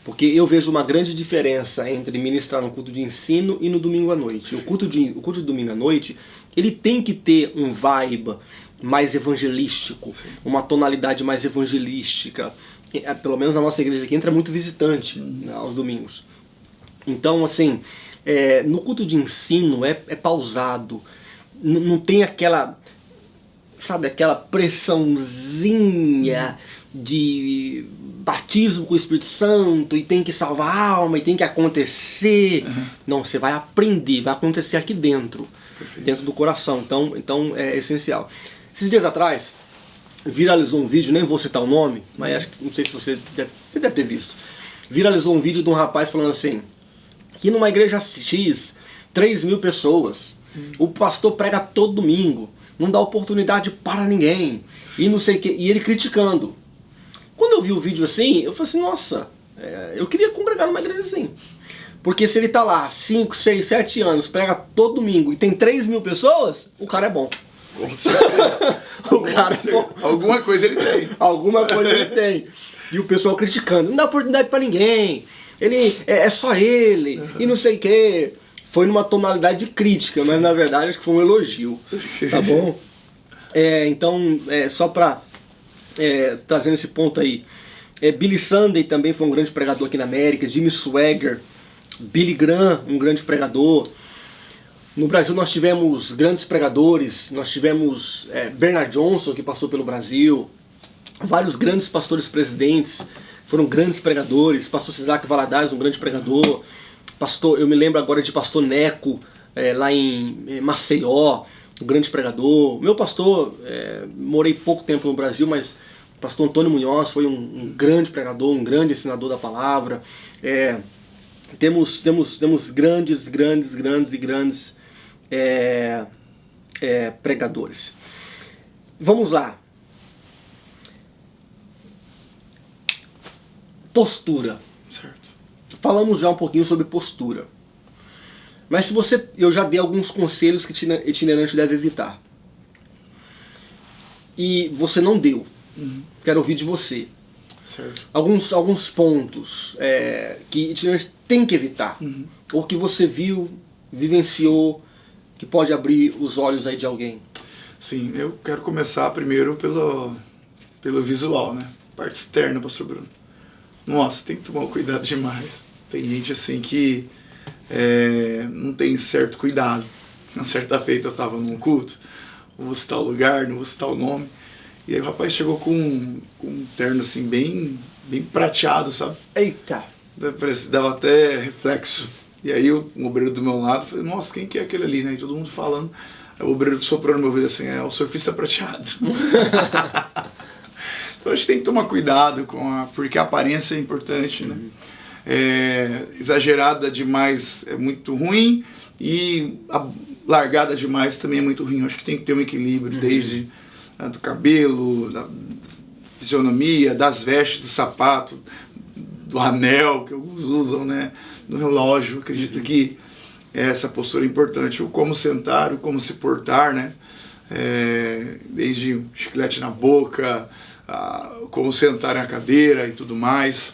Speaker 1: porque eu vejo uma grande diferença entre ministrar no culto de ensino e no domingo à noite. O culto de domingo à noite, ele tem que ter um vibe mais evangelístico, uma tonalidade mais evangelística. Pelo menos na nossa igreja aqui entra muito visitante, né, aos domingos. Então, assim, no culto de ensino é pausado, não tem aquela pressãozinha de batismo com o Espírito Santo e tem que salvar a alma e tem que acontecer. Não, você vai aprender, vai acontecer aqui dentro. Perfeito. Dentro do coração. Então é essencial. Esses dias atrás viralizou um vídeo, nem vou citar o nome, mas acho que não sei se você deve ter visto. Viralizou um vídeo de um rapaz falando assim, que numa igreja X, 3.000 pessoas, o pastor prega todo domingo, não dá oportunidade para ninguém, e não sei o que, e ele criticando. Quando eu vi o vídeo assim, eu falei assim, nossa, eu queria congregar numa igreja assim. Porque se ele tá lá 5, 6, 7 anos, prega todo domingo e tem 3.000 pessoas, o cara é bom.
Speaker 2: Com certeza.
Speaker 1: O cara é bom.
Speaker 2: Alguma coisa ele tem.
Speaker 1: Alguma coisa ele tem. E o pessoal criticando, não dá oportunidade para ninguém, ele é só ele, e não sei o que. Foi numa tonalidade de crítica, mas na verdade acho que foi um elogio, tá bom? Então, só para trazendo esse ponto aí, Billy Sunday também foi um grande pregador aqui na América, Jimmy Swaggart, Billy Graham, um grande pregador. No Brasil nós tivemos grandes pregadores, nós tivemos Bernard Johnson, que passou pelo Brasil, vários grandes pastores presidentes foram grandes pregadores, pastor Cisac Valadares, um grande pregador, eu me lembro agora de pastor Neco, lá em Maceió, um grande pregador. Meu pastor, morei pouco tempo no Brasil, mas o pastor Antônio Munhoz foi um grande pregador, um grande ensinador da palavra. Temos grandes pregadores. Vamos lá. Postura.
Speaker 2: Certo.
Speaker 1: Falamos já um pouquinho sobre postura. Mas eu já dei alguns conselhos que itinerante deve evitar. E você não deu. Quero ouvir de você.
Speaker 2: Certo.
Speaker 1: Alguns pontos que itinerante tem que evitar. Ou que você viu, vivenciou, que pode abrir os olhos aí de alguém.
Speaker 2: Sim, eu quero começar primeiro pelo visual, né? Parte externa, pastor Bruno. Nossa, tem que tomar cuidado demais. Tem gente assim que não tem certo cuidado. Uma certa feita eu estava num culto, não vou citar o lugar, não vou citar o nome, e aí o rapaz chegou com um terno assim bem prateado, sabe?
Speaker 1: Eita!
Speaker 2: Dava até reflexo. E aí o obreiro do meu lado, falei, nossa, quem que é aquele ali, né? E todo mundo falando. Aí o obreiro soprou no meu ouvido assim, é o surfista prateado. Então a gente tem que tomar cuidado porque a aparência é importante, né? Exagerada demais é muito ruim e largada demais também é muito ruim. Eu acho que tem que ter um equilíbrio, desde do cabelo, da fisionomia, das vestes, do sapato, do anel que alguns usam, né? Do relógio. Acredito que essa postura é importante. O como sentar, o como se portar, né? Desde o chiclete na boca, como sentar na cadeira e tudo mais.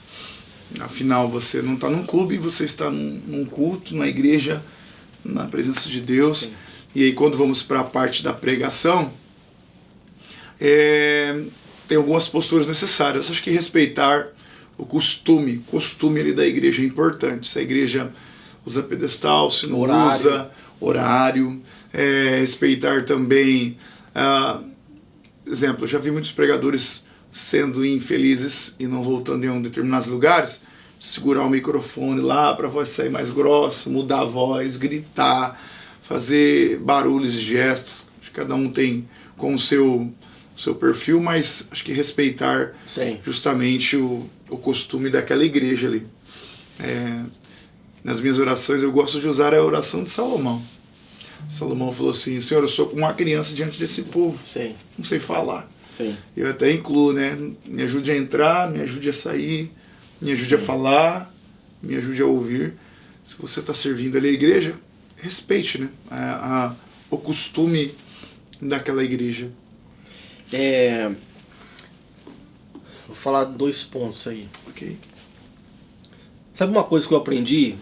Speaker 2: Afinal, você não está num clube, você está num culto, na igreja, na presença de Deus. Sim. E aí quando vamos para a parte da pregação, tem algumas posturas necessárias. Acho que respeitar o costume ali da igreja é importante. Se a igreja usa pedestal, se não usa, horário. Respeitar também, exemplo, eu já vi muitos pregadores sendo infelizes e não voltando em determinados lugares, segurar o microfone lá para a voz sair mais grossa, mudar a voz, gritar, fazer barulhos e gestos. Acho que cada um tem com o seu perfil, mas acho que respeitar justamente o costume daquela igreja ali. Nas minhas orações eu gosto de usar a oração de Salomão. Salomão falou assim, Senhor, eu sou como uma criança diante desse povo, não sei falar. Sim. Eu até incluo, né? Me ajude a entrar, me ajude a sair, me ajude a falar, me ajude a ouvir. Se você está servindo ali a igreja, respeite, né? O costume daquela igreja.
Speaker 1: Vou falar 2 pontos aí.
Speaker 2: Ok.
Speaker 1: Sabe uma coisa que eu aprendi?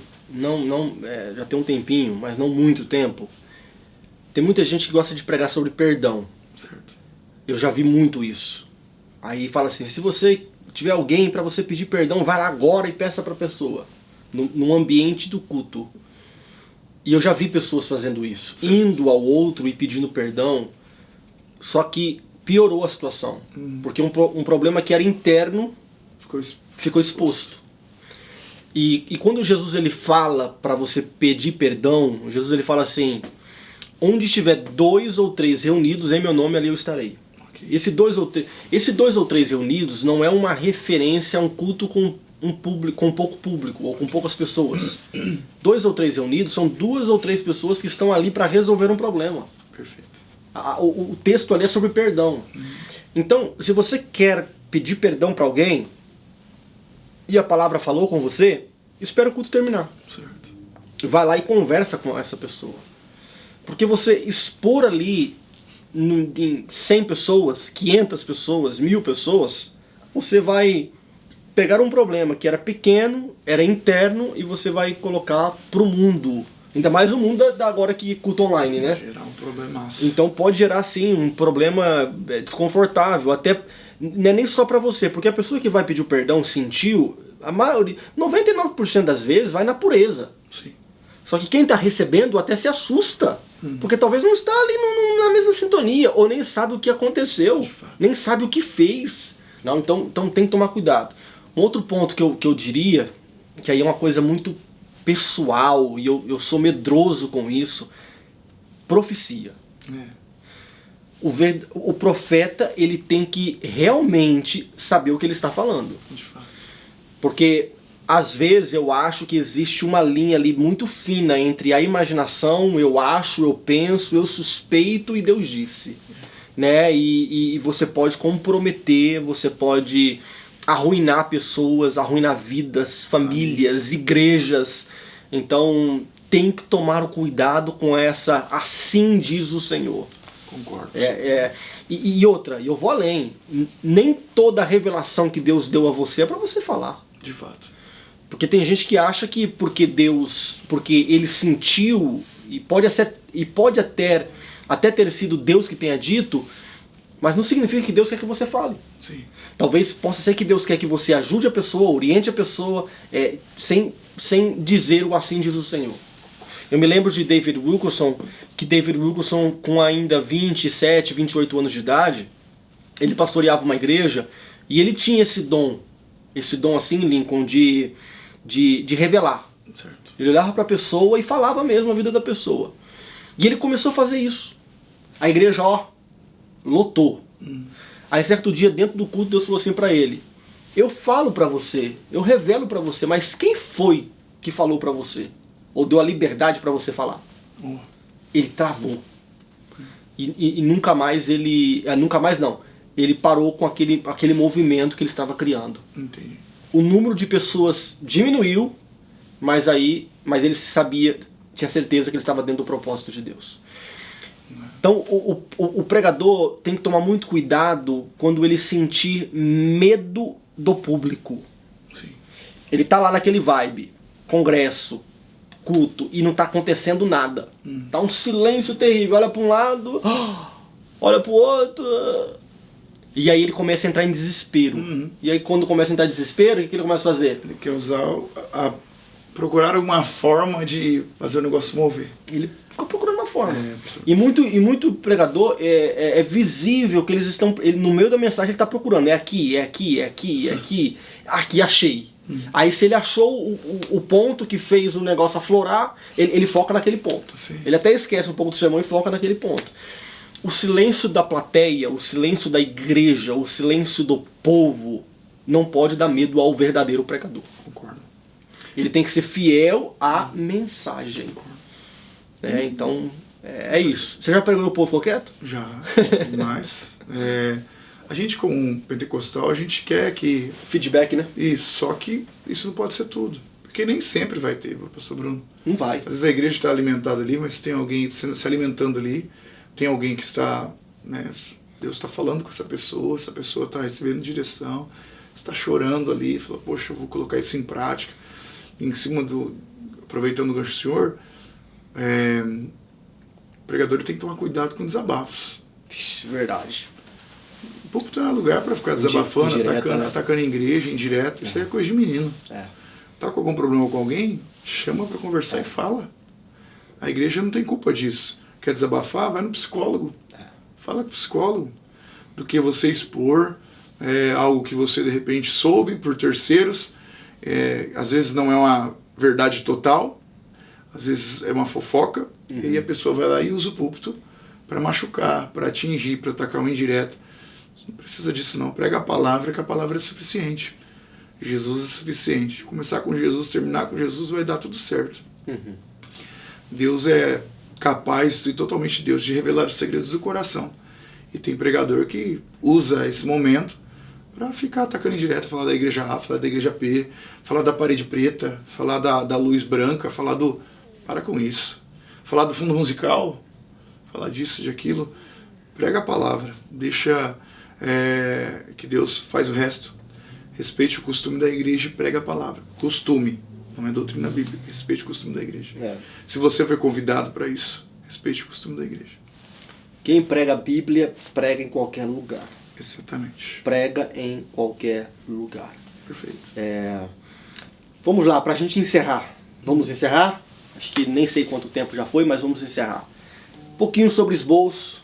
Speaker 1: Já tem um tempinho, mas não muito tempo. Tem muita gente que gosta de pregar sobre perdão.
Speaker 2: Certo.
Speaker 1: Eu já vi muito isso. Aí fala assim, se você tiver alguém para você pedir perdão, vai lá agora e peça para a pessoa. No ambiente do culto. E eu já vi pessoas fazendo isso. Certo. Indo ao outro e pedindo perdão. Só que piorou a situação. Porque um problema que era interno ficou exposto. E quando Jesus ele fala para você pedir perdão, Jesus ele fala assim, onde estiver 2 ou 3 reunidos em meu nome, ali eu estarei. Okay. Esse 2 ou 3 reunidos não é uma referência a um culto com pouco público ou com poucas pessoas. 2 ou 3 reunidos são 2 ou 3 pessoas que estão ali para resolver um problema.
Speaker 2: Perfeito.
Speaker 1: O texto ali é sobre perdão. Então, se você quer pedir perdão para alguém e a palavra falou com você, espera o culto terminar. Certo. Vai lá e conversa com essa pessoa. Porque você expor ali em 100 pessoas, 500 pessoas, 1000 pessoas, você vai pegar um problema que era pequeno, era interno, e você vai colocar pro mundo. Ainda mais o mundo da agora que culto online, né?
Speaker 2: Gerar um problemaço.
Speaker 1: Então pode gerar, sim, um problema desconfortável. Até não é nem só pra você, porque a pessoa que vai pedir o perdão sentiu, a maioria, 99% das vezes, vai na pureza.
Speaker 2: Sim.
Speaker 1: Só que quem está recebendo até se assusta, porque talvez não está ali na mesma sintonia, ou nem sabe o que aconteceu, nem sabe o que fez. Não, então tem que tomar cuidado. Um outro ponto que eu diria, que aí é uma coisa muito pessoal, e eu sou medroso com isso, profecia. O profeta ele tem que realmente saber o que ele está falando. Porque às vezes eu acho que existe uma linha ali muito fina entre a imaginação, eu acho, eu penso, eu suspeito e Deus disse. Né? E você pode comprometer, você pode arruinar pessoas, arruinar vidas, famílias, igrejas. Então tem que tomar cuidado com essa assim diz o Senhor.
Speaker 2: Concordo.
Speaker 1: E outra, eu vou além. Nem toda revelação que Deus deu a você é para você falar.
Speaker 2: De fato.
Speaker 1: Porque tem gente que acha que porque ele sentiu, e pode até ter sido Deus que tenha dito, mas não significa que Deus quer que você fale.
Speaker 2: Sim.
Speaker 1: Talvez possa ser que Deus quer que você ajude a pessoa, oriente a pessoa, sem dizer o assim diz o Senhor. Eu me lembro de David Wilkerson, que David Wilkerson, com ainda 27, 28 anos de idade, ele pastoreava uma igreja e ele tinha esse dom assim, Lincoln, de revelar.
Speaker 2: Certo.
Speaker 1: Ele olhava para a pessoa e falava mesmo a vida da pessoa. E ele começou a fazer isso. A igreja, lotou. Aí certo dia, dentro do culto, Deus falou assim para ele: eu falo para você, eu revelo para você, mas quem foi que falou para você? Ou deu a liberdade para você falar? Ele travou. E nunca mais ele... nunca mais não. Ele parou com aquele movimento que ele estava criando.
Speaker 2: Entendi.
Speaker 1: O número de pessoas diminuiu, mas ele tinha certeza que ele estava dentro do propósito de Deus. Então o pregador tem que tomar muito cuidado quando ele sentir medo do público.
Speaker 2: Sim.
Speaker 1: Ele tá lá naquele vibe, congresso, culto, e não tá acontecendo nada. Tá um silêncio terrível, olha para um lado, olha para o outro, e aí ele começa a entrar em desespero. E aí quando começa a entrar em desespero, o que ele começa a fazer?
Speaker 2: Ele quer procurar alguma forma de fazer o negócio mover.
Speaker 1: Ele fica procurando uma forma. E muito pregador, é visível que eles estão... no meio da mensagem ele está procurando. É aqui, é aqui, é aqui, é aqui. Aqui, achei. Aí se ele achou o ponto que fez o negócio aflorar, ele foca naquele ponto.
Speaker 2: Sim.
Speaker 1: Ele até esquece um pouco do sermão e foca naquele ponto. O silêncio da plateia, o silêncio da igreja, o silêncio do povo não pode dar medo ao verdadeiro pregador.
Speaker 2: Concordo.
Speaker 1: Ele tem que ser fiel à mensagem. Então, é isso. Você já pregou e o povo ficou quieto?
Speaker 2: Já, mas a gente como pentecostal, a gente quer que...
Speaker 1: Feedback, né?
Speaker 2: Isso, só que isso não pode ser tudo. Porque nem sempre vai ter, pastor Bruno.
Speaker 1: Não vai.
Speaker 2: Às vezes a igreja está alimentada ali, mas tem alguém se alimentando ali, tem alguém que está... Deus está falando com essa pessoa está recebendo direção, está chorando ali, fala, poxa, eu vou colocar isso em prática. Em cima aproveitando o gancho do senhor, o pregador tem que tomar cuidado com desabafos.
Speaker 1: Verdade.
Speaker 2: O púlpito não é lugar para ficar desabafando, atacando a igreja, indireta. Isso aí é coisa de menino. Tá com algum problema com alguém? Chama para conversar e fala. A igreja não tem culpa disso. Quer desabafar? Vai no psicólogo. Fala com o psicólogo. Do que você expor algo que você de repente soube por terceiros. Às vezes não é uma verdade total, às vezes é uma fofoca, e aí a pessoa vai lá e usa o púlpito para machucar, para atingir, para atacar uma indireta. Você não precisa disso não, prega a palavra, que a palavra é suficiente. Jesus é suficiente. Começar com Jesus, terminar com Jesus, vai dar tudo certo. Deus é capaz, e totalmente Deus, de revelar os segredos do coração. E tem pregador que usa esse momento para ficar atacando indireta, falar da igreja A, falar da igreja P, falar da parede preta, falar da luz branca, falar do... Para com isso. Falar do fundo musical, falar disso, de aquilo. Prega a palavra, deixa que Deus faz o resto. Respeite o costume da igreja e prega a palavra. Costume, não é doutrina bíblica. Respeite o costume da igreja. Se você foi convidado para isso, respeite o costume da igreja.
Speaker 1: Quem prega a Bíblia, prega em qualquer lugar.
Speaker 2: Exatamente.
Speaker 1: Prega em qualquer lugar.
Speaker 2: Perfeito.
Speaker 1: Vamos lá, para a gente encerrar. Vamos encerrar? Acho que nem sei quanto tempo já foi, mas vamos encerrar. Um pouquinho sobre esboço,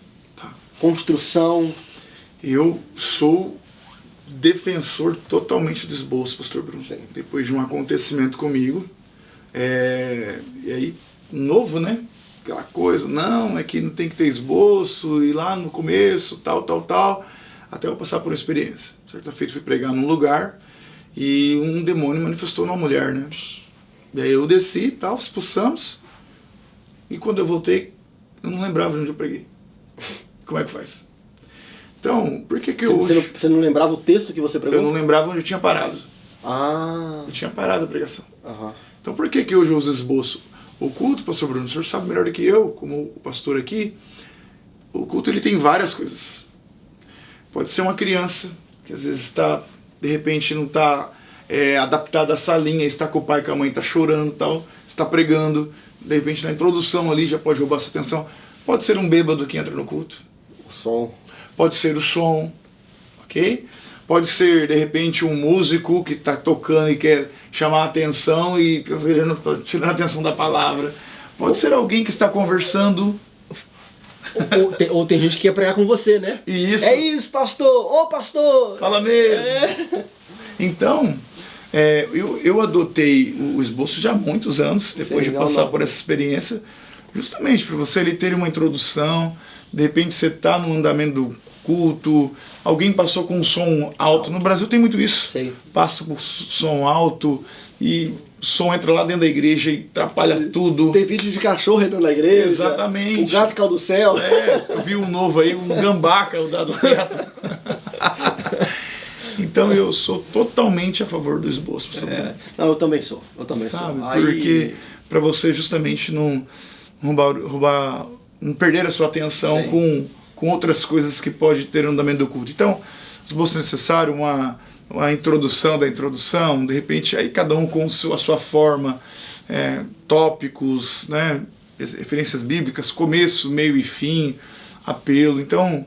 Speaker 1: construção.
Speaker 2: Eu sou defensor totalmente do esboço, pastor Bruno. Sim. Depois de um acontecimento comigo, e aí, novo, né? Aquela coisa, não, é que não tem que ter esboço, e lá no começo, tal, até eu passar por uma experiência. Certa feita fui pregar num lugar, e um demônio manifestou numa mulher, né? E aí eu desci, tal, expulsamos, e quando eu voltei, eu não lembrava de onde eu preguei. Como é que faz? Então, por que eu...
Speaker 1: Você não lembrava o texto que você pregou?
Speaker 2: Eu não lembrava onde eu tinha parado. Eu tinha parado a pregação. Então por que hoje eu uso esboço? O culto, pastor Bruno, o senhor sabe melhor do que eu, como o pastor aqui, o culto ele tem várias coisas. Pode ser uma criança, que às vezes está, de repente não está adaptada à salinha, está com o pai, com a mãe, está chorando, tal, está pregando, de repente na introdução ali já pode roubar sua atenção. Pode ser um bêbado que entra no culto.
Speaker 1: O som.
Speaker 2: Pode ser o som, ok? Pode ser, de repente, um músico que está tocando e quer chamar a atenção e está tirando a atenção da palavra. Pode ser alguém que está conversando.
Speaker 1: Ou tem gente que quer pregar com você, né?
Speaker 2: Isso.
Speaker 1: É isso, pastor! Ô, pastor!
Speaker 2: Fala mesmo! Então, eu adotei o esboço já há muitos anos, depois de passar por essa experiência, justamente para você ali ter uma introdução, de repente você está no andamento do culto, alguém passou com um som alto. No Brasil tem muito isso.
Speaker 1: Sim.
Speaker 2: Passa por som alto e o som entra lá dentro da igreja e atrapalha tudo.
Speaker 1: Tem vídeo de cachorro entrando na igreja.
Speaker 2: Exatamente.
Speaker 1: O gato caiu do céu.
Speaker 2: Eu vi um novo aí, um gambá caiu do teto. Então eu sou totalmente a favor do esboço.
Speaker 1: Não, eu também sou.
Speaker 2: Sabe? Porque para você justamente não perder a sua atenção com outras coisas que pode ter no andamento do culto. Então, o esboço é necessário, uma introdução da introdução, de repente aí cada um com a sua forma, tópicos, né, referências bíblicas, começo, meio e fim, apelo. Então,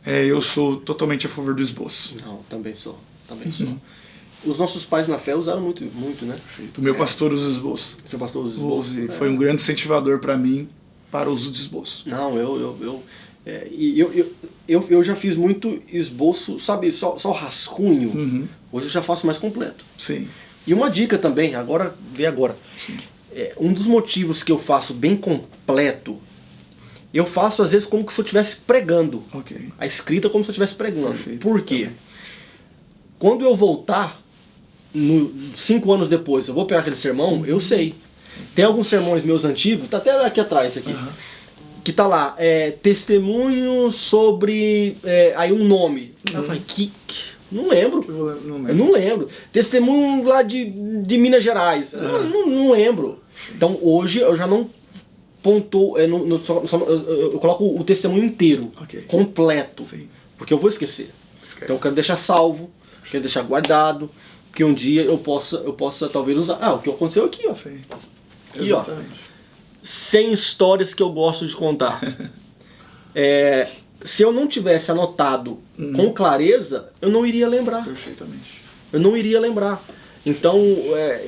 Speaker 2: eu sou totalmente a favor do esboço.
Speaker 1: Não, também sou. Os nossos pais na fé usaram muito, né?
Speaker 2: Perfeito. O meu pastor usa esboço.
Speaker 1: Seu pastor usa esboço.
Speaker 2: Foi um grande incentivador para mim para o uso de esboço.
Speaker 1: Não, eu já fiz muito esboço, sabe, só o rascunho.
Speaker 2: Uhum.
Speaker 1: Hoje eu já faço mais completo.
Speaker 2: Sim.
Speaker 1: E uma dica também, vê agora.
Speaker 2: Sim.
Speaker 1: Um dos motivos que eu faço bem completo, eu faço às vezes como se eu estivesse pregando.
Speaker 2: Okay.
Speaker 1: A escrita como se eu estivesse pregando.
Speaker 2: Perfeito.
Speaker 1: Por quê? Quando eu voltar, 5 anos depois, eu vou pegar aquele sermão, eu sei. Tem alguns sermões meus antigos, tá até aqui atrás aqui, que tá lá, testemunho sobre, aí um nome. Eu falei, não lembro. Eu não lembro. Testemunho lá de Minas Gerais. Não lembro. Então hoje eu já não pontuo, eu coloco o testemunho inteiro, completo.
Speaker 2: Sim.
Speaker 1: Porque eu vou esquecer. Então eu quero deixar salvo, quero deixar guardado, que um dia eu possa talvez usar. O que aconteceu aqui, ó.
Speaker 2: Sim.
Speaker 1: Aqui, ó. 100 histórias que eu gosto de contar. Se eu não tivesse anotado com clareza, eu não iria lembrar.
Speaker 2: Perfeitamente.
Speaker 1: Eu não iria lembrar. Então,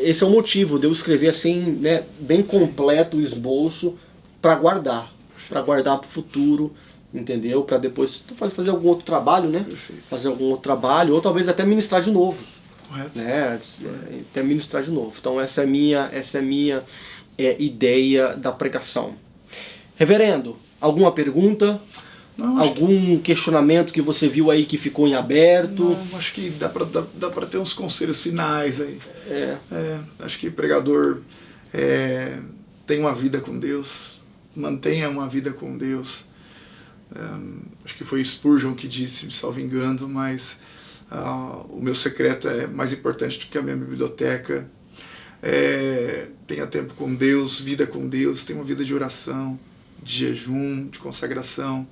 Speaker 1: esse é o motivo de eu escrever assim, né, bem completo o esboço para guardar. Para guardar para o futuro, entendeu? Para depois fazer algum outro trabalho, né?
Speaker 2: Perfeito.
Speaker 1: Fazer algum outro trabalho, ou talvez até ministrar de novo.
Speaker 2: Correto.
Speaker 1: Né? Até ministrar de novo. Então essa é a minha ideia da pregação. Reverendo, alguma pergunta?
Speaker 2: Não,
Speaker 1: algum questionamento que você viu aí que ficou em aberto?
Speaker 2: Não, acho que dá para ter uns conselhos finais aí. Acho que pregador tem uma vida com Deus, mantenha uma vida com Deus. Acho que foi Spurgeon que disse, me salvo engano, mas o meu secreto é mais importante do que a minha biblioteca. Tenha tempo com Deus, vida com Deus, tenha uma vida de oração, de jejum, de consagração.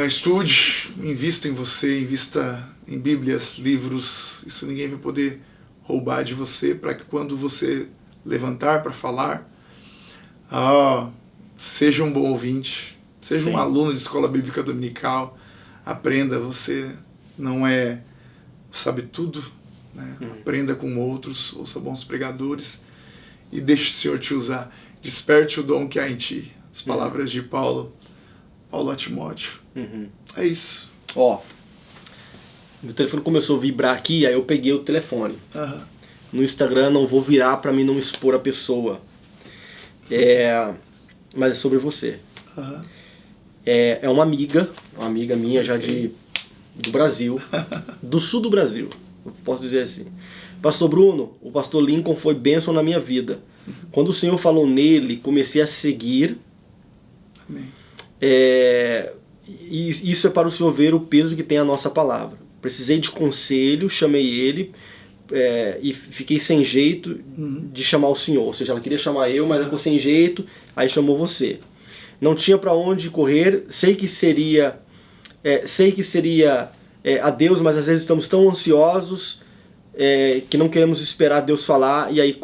Speaker 2: Estude, invista em você, invista em Bíblias, livros. Isso ninguém vai poder roubar de você, para que quando você levantar para falar, seja um bom ouvinte, seja um aluno de escola bíblica dominical, aprenda, você não sabe tudo, né? Aprenda com outros, ouça bons pregadores e deixe o Senhor te usar. Desperte o dom que há em ti. As palavras de Paulo a Timóteo. É isso.
Speaker 1: Meu telefone começou a vibrar aqui, aí eu peguei o telefone. No Instagram não vou virar para mim não expor a pessoa. Mas é sobre você. É uma amiga minha já do Brasil, do sul do Brasil, eu posso dizer assim. Pastor Bruno, o pastor Lincoln foi bênção na minha vida. Quando o Senhor falou nele, comecei a seguir.
Speaker 2: Amém.
Speaker 1: E isso é para o Senhor ver o peso que tem a nossa palavra. Precisei de conselho, chamei ele e fiquei sem jeito de chamar o Senhor. Ou seja, ela queria chamar eu, mas eu ficou sem jeito, aí chamou você. Não tinha para onde correr, sei que seria a Deus, mas às vezes estamos tão ansiosos que não queremos esperar Deus falar e aí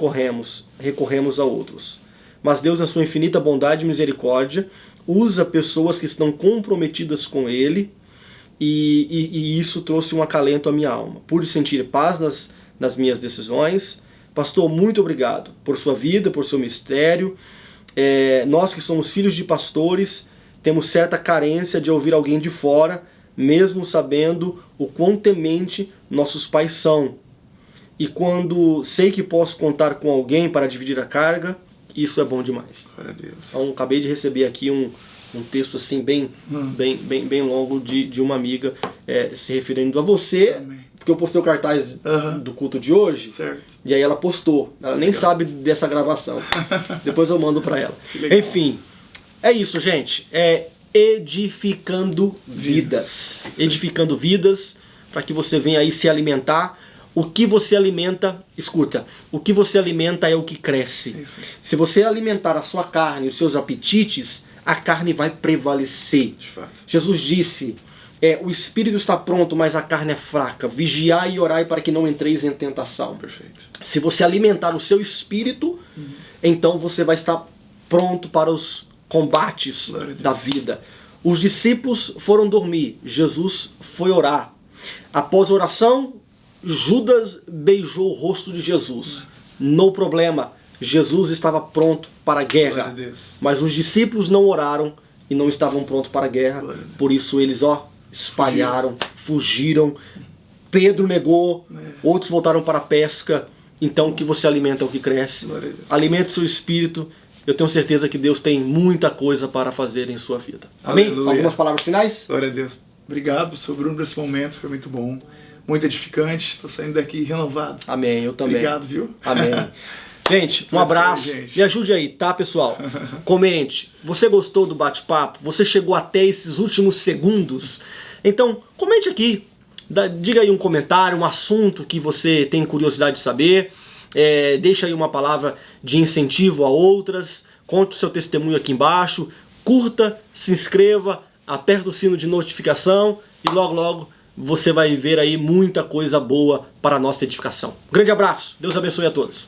Speaker 1: recorremos a outros. Mas Deus, na sua infinita bondade e misericórdia, usa pessoas que estão comprometidas com Ele e isso trouxe um acalento à minha alma. Pude sentir paz nas minhas decisões, Pastor, muito obrigado por sua vida, por seu ministério. Nós que somos filhos de pastores, temos certa carência de ouvir alguém de fora, mesmo sabendo o quão temente nossos pais são. E quando sei que posso contar com alguém para dividir a carga, isso é bom demais.
Speaker 2: Glória a Deus.
Speaker 1: Então, acabei de receber aqui um texto assim bem longo de uma amiga se referindo a você.
Speaker 2: Amém.
Speaker 1: Porque eu postei o cartaz do culto de hoje.
Speaker 2: Certo.
Speaker 1: E aí ela postou. Ela nem sabe dessa gravação. Depois eu mando para ela. Enfim, é isso, gente. Edificando vidas. Edificando vidas, para que você venha aí se alimentar. O que você alimenta, escuta, o que você alimenta é o que cresce. Se você alimentar a sua carne, os seus apetites, a carne vai prevalecer.
Speaker 2: De fato.
Speaker 1: Jesus disse, o espírito está pronto, mas a carne é fraca. Vigiai e orai para que não entreis em tentação.
Speaker 2: Perfeito.
Speaker 1: Se você alimentar o seu espírito, então você vai estar pronto para os combates da vida. Os discípulos foram dormir, Jesus foi orar. Após a oração, Judas beijou o rosto de Jesus. No problema, Jesus estava pronto para a guerra. Mas os discípulos não oraram e não estavam prontos para a guerra. Por isso eles espalharam, fugiram. Pedro negou, outros voltaram para a pesca. Então o que você alimenta é o que cresce. Alimente seu espírito. Eu tenho certeza que Deus tem muita coisa para fazer em sua vida. Amém?
Speaker 2: Aleluia.
Speaker 1: Algumas palavras finais?
Speaker 2: Glória a Deus. Obrigado, pastor Bruno, por esse momento. Foi muito bom. Muito edificante. Estou saindo daqui renovado.
Speaker 1: Amém, eu também.
Speaker 2: Obrigado, viu?
Speaker 1: Amém. Gente, um abraço. Me ajude aí, tá, pessoal? Comente. Você gostou do bate-papo? Você chegou até esses últimos segundos? Então, comente aqui. Diga aí um comentário, um assunto que você tem curiosidade de saber. Deixa aí uma palavra de incentivo a outras. Conte o seu testemunho aqui embaixo. Curta, se inscreva, aperta o sino de notificação e logo, logo você vai ver aí muita coisa boa para a nossa edificação. Um grande abraço. Deus abençoe a todos.